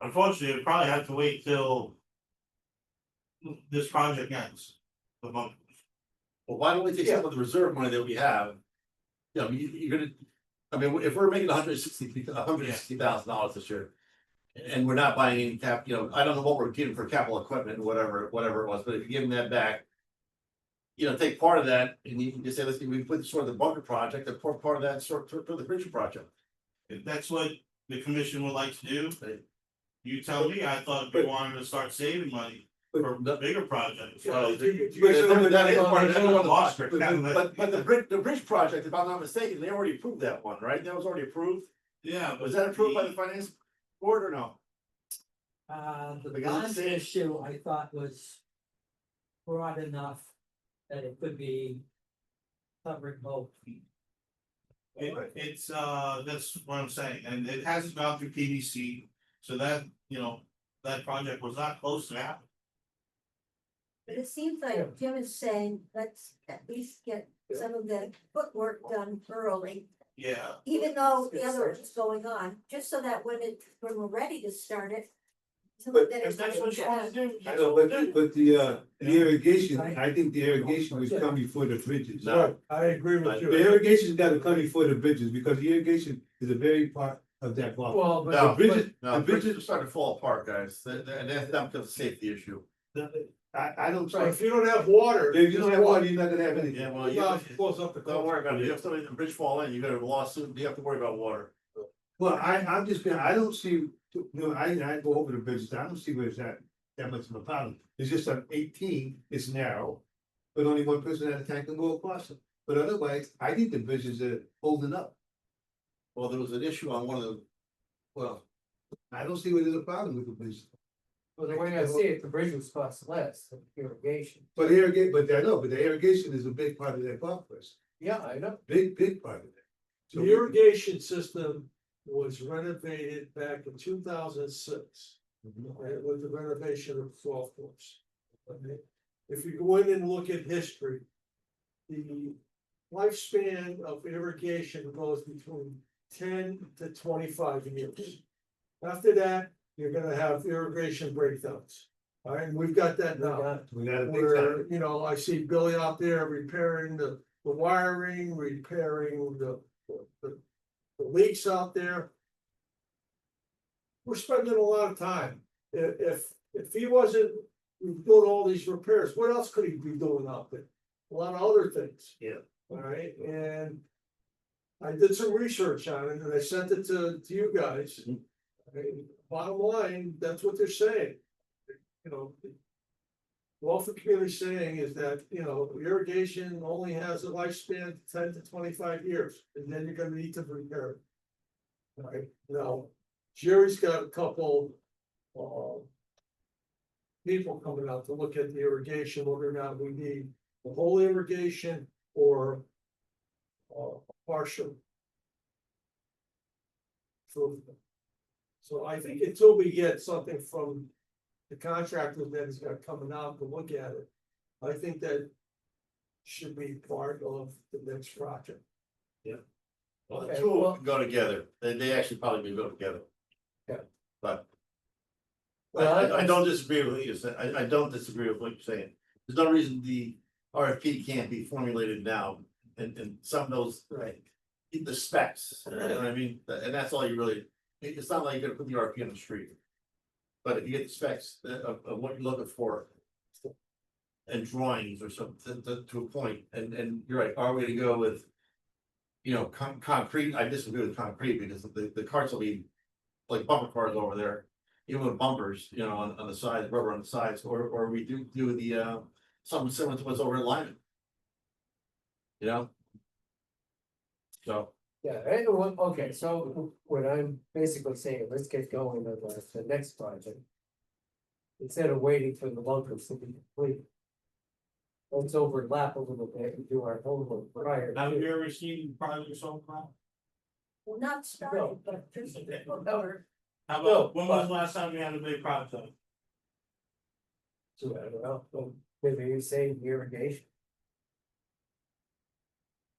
unfortunately, we probably have to wait till this project ends. The bunkers. Well, why don't we take some of the reserve money that we have? You know, you're gonna, I mean, if we're making $160,000 this year. And we're not buying any you know, I don't know what we're getting for capital equipment, whatever it was, but if you're giving that back. You know, take part of that and you can just say, let's, we put sort of the bunker project, and pour part of that sort for the bridge project. If that's what the commission would like to do, you tell me, I thought we wanted to start saving money for bigger projects. Well, So, that is part of the Lost project. it. But the bridge project, if I'm not mistaken, they already approved that one, right? That was already approved. Yeah, Was that approved by the finance board or no? The Because bond it's- issue I thought was broad enough that it could be covering both. it's, that's what I'm saying, and it hasn't gone through PVC, so that, you know, that project was not close to happening. But it seems like Jim is saying, let's at least get some of the footwork done early. Yeah, Even though the other is going on, just so that when we're ready to start it. So But that if it's. that's what you wanna do. I that's know, what we'll do. but the irrigation, I think the irrigation was coming before the bridges. No. I agree with The irrigation's gotta come before the bridges, because the irrigation is a very part of that block. Well, but. No, bridges- no, the bridges bridges- are starting to fall apart, guys, and that's not because of safety issue. I don't. So if you don't have water. If you don't have water, you're not gonna have anything. Yeah, well, you, Close up the. don't worry about it, if you have somebody, the bridge fall in, you got a lawsuit, you have to worry about water. Well, I'm just gonna, I don't see, you know, I go over the bridges, I don't see where it's that much of a problem. It's just on 18, it's narrow, but only one person at a time can go across it. But otherwise, I think the bridges are holding up. Well, there was an issue on one of the, well, I don't see where there's a problem with the bridges. Well, the way I see it, the bridge was cost less than irrigation. But but I know, but the irrigation is a big part of that golf course. Yeah, I know. big part of it. So The irrigation system was renovated back in 2006. Right, with the renovation of the golf course. Okay. If you go in and look at history. The lifespan of irrigation goes between 10 to 25 years. After that, you're gonna have irrigation breakdowns. All right, and we've got that now. we got a big Where, time. you know, I see Billy out there repairing the wiring, repairing the leaks out there. We're spending a lot of time. If he wasn't doing all these repairs, what else could he be doing out there? A lot of other things. Yeah. All right, and I did some research on it and I sent it to you guys. Okay, bottom line, that's what they're saying. You know. What the community saying is that, you know, irrigation only has a lifespan of 10 to 25 years, and then you're gonna need to repair it. All right, now, Jerry's got a couple, people coming out to look at the irrigation, whether or not we need the whole irrigation or partial. So I think until we get something from the contractor that has got coming out to look at it, I think that should be part of the next project. Well, the Okay, two well- go together, they actually probably go together. Yeah. But. Well, I don't disagree with what you're saying, I don't disagree with what you're saying, there's no reason the RFP can't be formulated now, and some of those. Right. The specs, you know what I mean, and that's all you really, it's not like you're gonna put the RFP on the street. But if you get the specs of what you're looking for. And drawings or something to a point, and you're right, are we to go with? You know, concrete, I disagree with concrete because the carts will be like bumper cars over there. Even with bumpers, you know, on the sides, rubber on the sides, or we do the something similar to what's over in Lyman. You know? So, Yeah, anyway, okay, so what I'm basically saying, let's get going on the next project. Instead of waiting for the bunkers to be complete. Let's overlap a little bit and do our homework prior. Have you to- ever seen projects so far? Well, not started, but just over. How No, about, when was the last time you had a big project? So I don't know, so maybe you say irrigation.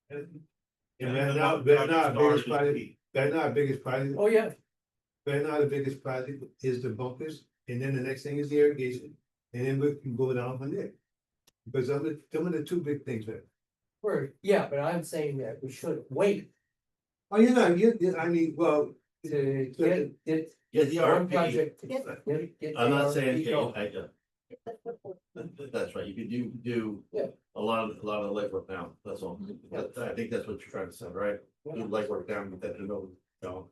And they're not biggest project, they're not biggest project, Oh, yeah, they're not the biggest project is the bunkers, and then the next thing is the irrigation, and then we can go down from there. Because some of the two big things there. yeah, but I'm saying that we should wait Oh, I mean, well, to get yeah, the one RFP, project. Get- get I'm the not saying, RFP going. that's right, you could do. Yeah. A lot of the legwork now, that's all, I think that's what you're trying to say, right? Do legwork down, but then no.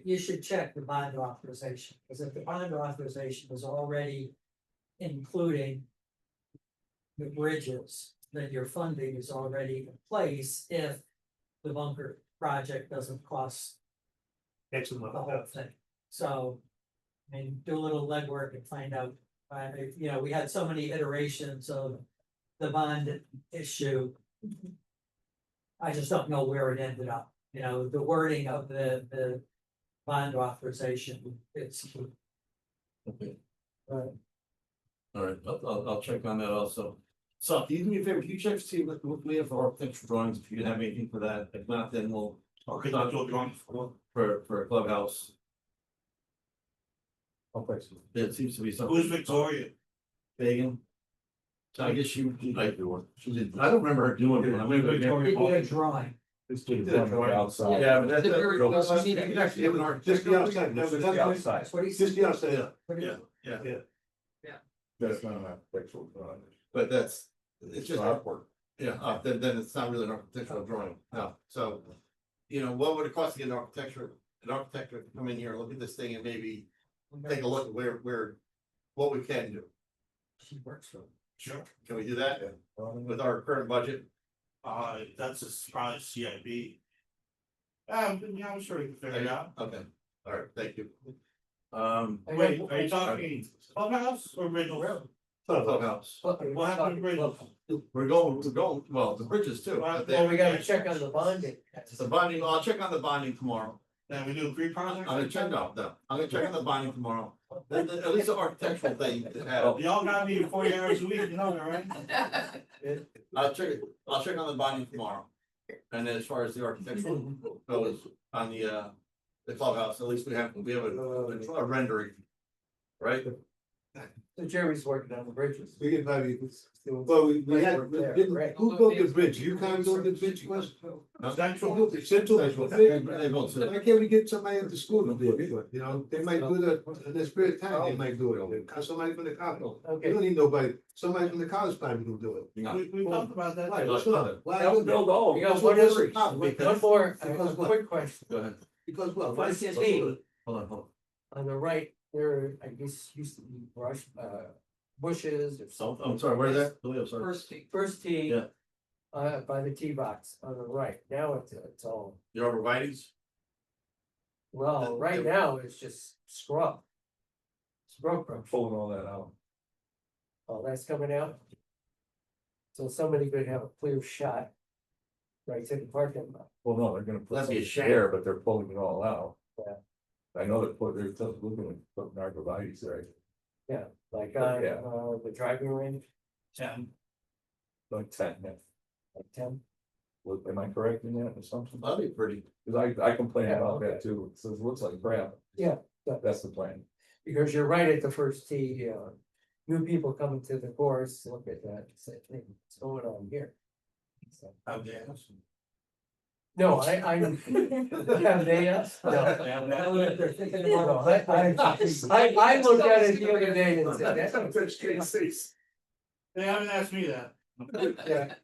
You should check the bond authorization, because if the bond authorization is already including the bridges, then your funding is already in place if the bunker project doesn't cost excellent. the whole thing. So, I mean, do a little legwork and find out, you know, we had so many iterations of the bond issue. I just don't know where it ended up, you know, the wording of the bond authorization, it's. Okay. All right, I'll check on that also. So, can you do me a favor, can you check to see what we have for architectural drawings, if you have anything for that, if not, then we'll. Architectural drawings For a clubhouse. Okay. There seems to be something. Who's Victoria? Fagan. So I guess she might do one, she did, I don't remember her doing one, I mean. It did a drawing. This did did a drawing outside. Yeah, but that's. The very close, you need to Just the outside, no, but Just the that's, outside. That's what he just said. the outside, What he- Yeah, That's not an architectural drawing. but that's, it's It's just, artwork. yeah, then it's not really an architectural drawing, no, so. You know, what would it cost to get an architect to come in here and look at this thing and maybe take a look at where, what we can do? She works for. Sure. Can we do that with our current budget? That's probably CIP. Yeah, I'm sure you can figure it out. Okay, all right, thank you. Wait, are you talking clubhouse or original? Clubhouse. What happened to bridges? We're going, well, the bridges too. but Well, we gotta they- check on the bonding. The bonding, I'll check on the bonding tomorrow. Then we do three projects? I'm gonna check, no, I'm gonna check on the bonding tomorrow. At least the architectural thing to have. Y'all gotta be 40 hours a week, you know that, right? I'll check on the bonding tomorrow. And then as far as the architectural goes on the clubhouse, at least we have a rendering. Right? So Jerry's working on the bridges. We can probably, well, we had, who built the bridge? You can't build the bridge, was? Central. Central. They both said. Why can't we get somebody at the school to do it, you know, they might do it, in the spare time, they might do it, somebody from the college. You Okay, don't need nobody, somebody from the college probably will do it. We talked about that. Why, too. what's wrong? Why? That would build all. we got That's one what other, this is about, one because- more, because what? quick question. Go ahead. Because what? What's his name? Hold on. On the right, there, I guess, used to be brush, bushes or So, something. I'm sorry, where's that? Oh, yeah, sorry. First thing. First tee. Yeah. By the tee box on the right, now it's all, The arborvitae's? well, right now it's just scrub. Scrub brush, Pulling all that out. oh, that's coming out. So somebody could have a clear shot. Right to the parking lot. Well, no, they're gonna put That'd be a some shame. there, but they're pulling it all out. Yeah. I know they're still looking at putting arborvitae's there, Like on, Yeah. the driving range, like 10, yeah. like 10. Am I correct in that assumption? That'd be pretty. Cause I complain Yeah, about that okay. too, it says it looks like crap. Yeah. That's the plan. Because you're right at the first tee, new people coming to the course, look at that, say, hey, what's going on here? So, no, I, have they, no. No, I looked at it the other day and said, that's. They haven't asked me that. Yeah.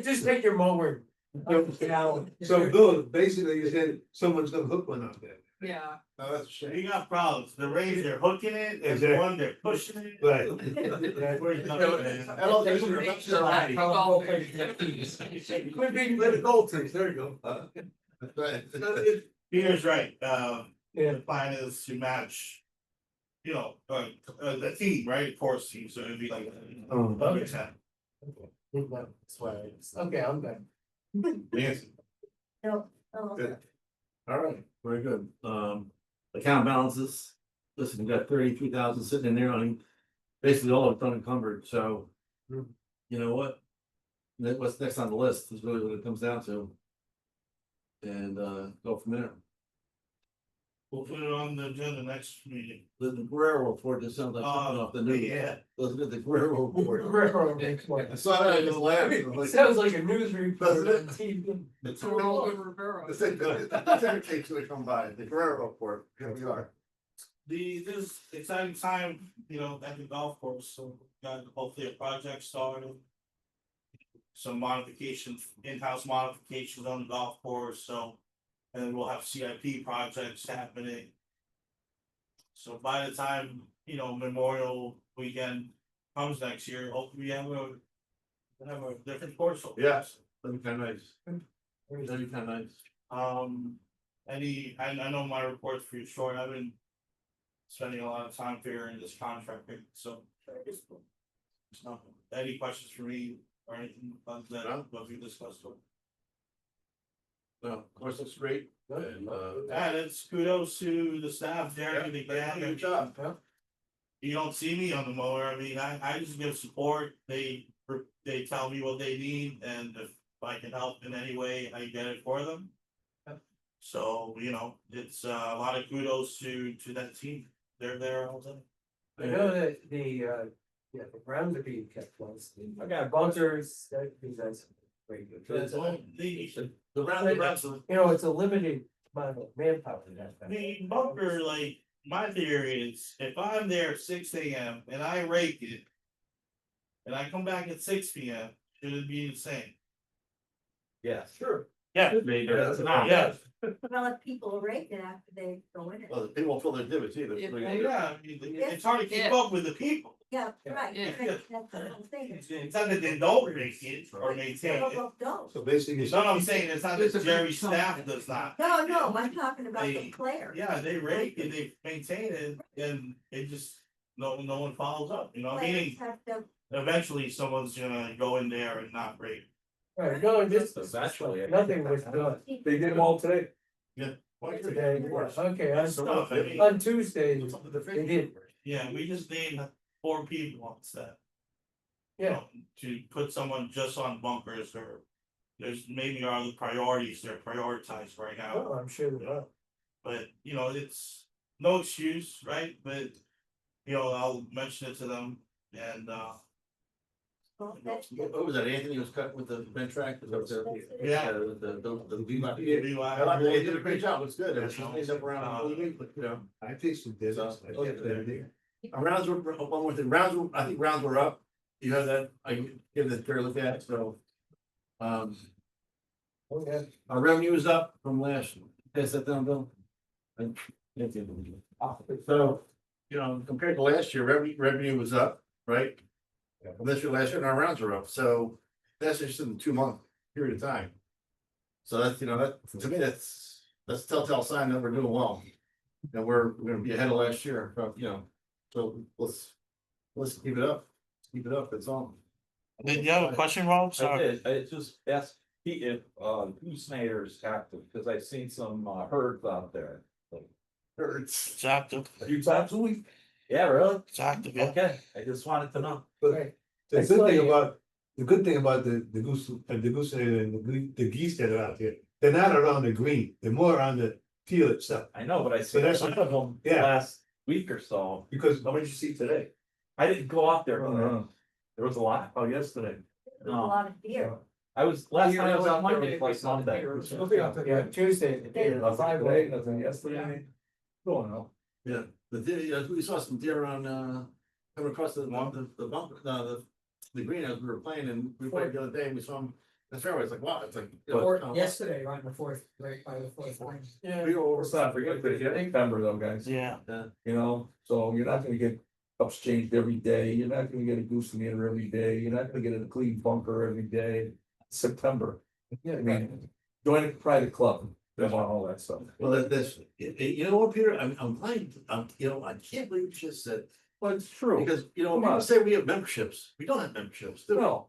Just take your mower. Down. So Bill, basically you said someone's gonna hook one up there. Yeah. No, that's a shame. You got problems. The rays, they're hooking it, and the one they're pushing it. Right. Where you coming, man? I don't think we're up to the line. Could be with gold trees, there you go. Right. Peter's right, Yeah. the plan is to match. You know, the theme, right, course team, so it'd be like. Okay. 10. That's why okay, I'm done. Nancy. No, oh, Good. All right, very good. Account balances, listen, we got 33,000 sitting in there on basically all of it's unencumbered, so. You know what? What's next on the list is really what it comes down to. And go from there. We'll put it on the agenda next meeting. The Guerrero report just sounds like something off the news. Yeah. Let's get the Guerrero report. I It saw that, I just laughed. I was like, sounds like a news report Doesn't it? on TV. It's So we're all good Rivera. The secretary should come by, the Guerrero report, here we are. This exciting time, you know, at the golf course, so got hopefully a project started. Some modifications, in-house modifications on the golf course, so. And then we'll have CIP projects happening. So by the time, you know, Memorial Weekend comes next year, hopefully we have a different course. Yes. That'd be kinda nice. That'd be kinda nice. I know my report's pretty short, I've been. Spending a lot of time figuring this contract, so. Any questions for me or anything that we discussed? No, of course, that's great. And And it's kudos to the staff there and the gang. good job. You don't see me on the mower, I mean, I just give support, they tell me what they need, and if I can help in any way, I get it for them. So, you know, it's a lot of kudos to that team, they're there all day. I know that the grounds are being kept close. I got bunkers, that that's great. The round, You know, it's a limited amount of manpower that. The bunker, like, my theory is, if I'm there at 6 AM and I rake it. And I come back at 6 PM, should it be the same? yeah, sure. Yeah. Maybe that's not. Yeah, Well, if people rate it after they go in it. Well, the people won't fill their divots either. Yeah, Yeah, I mean, it's hard to keep up with the people. Yeah, right, Yeah. that's the whole thing. It's not that they don't make it or maintain Some of it. them don't. So basically. No, I'm saying it's not that Jerry's staff does not. No, no, I'm talking about the They- players. Yeah, they rate it, they maintain it, and it just, no one follows up, you know, meaning Players have to, eventually someone's gonna go in there and not rate. Right, no, just, Eventually. nothing was done They did them all today. today, okay, Stuff, I mean, on Tuesday, they did, yeah, we just need 4 people on staff. yeah. To put someone just on bunkers or there's maybe other priorities they're prioritized right now. Oh, I'm sure they are. But, you know, it's no excuse, right? But, you know, I'll mention it to them and, well, that's. What was that, Anthony was cut with the bench track? Yeah. The Levi. Levi. I like that. He did a great job, it's good, it's cleaned up around, you know. I think some business. I think they're there. Rounds were, one more thing, I think rounds were up, you have that, I give it a fair look at, so. Okay. Our revenue is up from last, pass that down, Bill. So, you know, compared to last year, revenue was up, right? From this year, last year, and our rounds are up, so that's just in a 2-month period of time. So that's, you know, that, to me, that's a telltale sign that we're doing well. And we're gonna be ahead of last year, but, you know, so let's keep it up, that's all. Did you have a question, Rob? I did, I just asked Pete if, Goosenator's active, because I've seen some, herds out there. It's active, A few times a week? Yeah, really? it's active, Okay, I just wanted to know. But the good thing about the goose and the geese that are out there, they're not around the green, they're more around the field itself. I know, but I So seen that's- some of them yeah. last week or so. Because How many did you see today? I didn't go out there. There was a lot, oh, yesterday. There's a lot of deer. I was, last time I was out there was like Sunday. Yeah, Tuesday. Nothing today, nothing yesterday. Don't know. Yeah, the deer, we saw some deer on, coming across the bump, the green as we were playing, and we played the other day, and we saw them. The fairway, it's like, wow, it's like. you know, Or yesterday, right before, right by the fourth line. Yeah. We were over. Let's not forget that you think Denver though, guys. Yeah. You know, so you're not gonna get ups changed every day, you're not gonna get a Goosenator every day, you're not gonna get a clean bunker every day. September, Yeah, I mean, join a private club, they want all that stuff. Well, you know what, Peter, I'm glad, you know, I can't believe you just said, Well, it's true. because, you know, Come people on. say we have memberships, we don't have memberships, do we? No,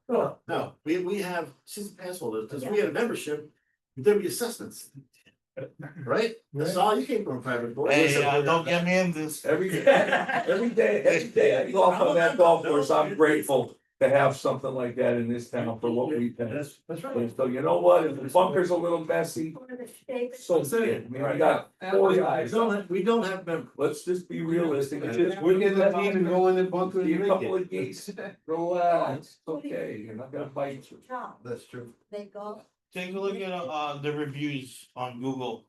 No, we have season pass holders, because we had a membership, there'd be assessments. Right? That's all, you came from a private board. Hey, don't get me in this. every day I go off on that golf course, I'm grateful to have something like that in this town for what we pay. That's right. So you know what, if the bunker's a little messy, One of the states. so be it. I mean, I got 4 guys. We don't have members. Let's just be realistic. It's just, we're getting the team and go in the bunker see and a make couple it. of geese, relax, it's okay, you're not gonna bite you. Job. That's true. They go, Take a look at the reviews on Google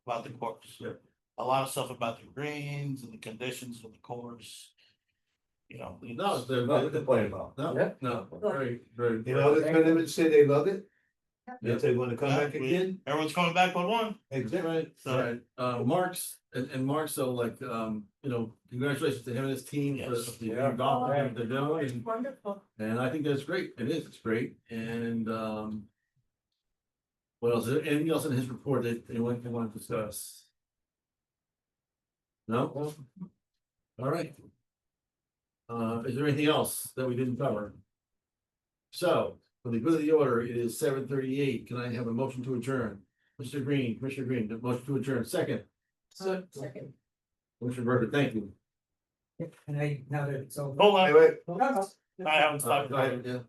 about the course. Yeah. A lot of stuff about the greens and the conditions of the course. You know. No, they're Nothing to complain about. no, very, very. You know, the tournament say they love it. Yeah. If they wanna come Yeah, back again, Everyone's coming back with one. exactly. Right, So- right, Mark's, and Mark, so like, you know, congratulations to him and his team for Yes. the golf that they're doing, it's wonderful. and I think that's great, it's great, and, what else, is there anything else in his report that anyone want to discuss? No? All right. Is there anything else that we didn't cover? So, for the good of the order, it is 7:38. Can I have a motion to adjourn? Mr. Green, Commissioner Green, the motion to adjourn, second. Second. Commissioner Burger, thank you. And now that it's over. Hold on, Wait, I haven't stopped. Go ahead, yeah.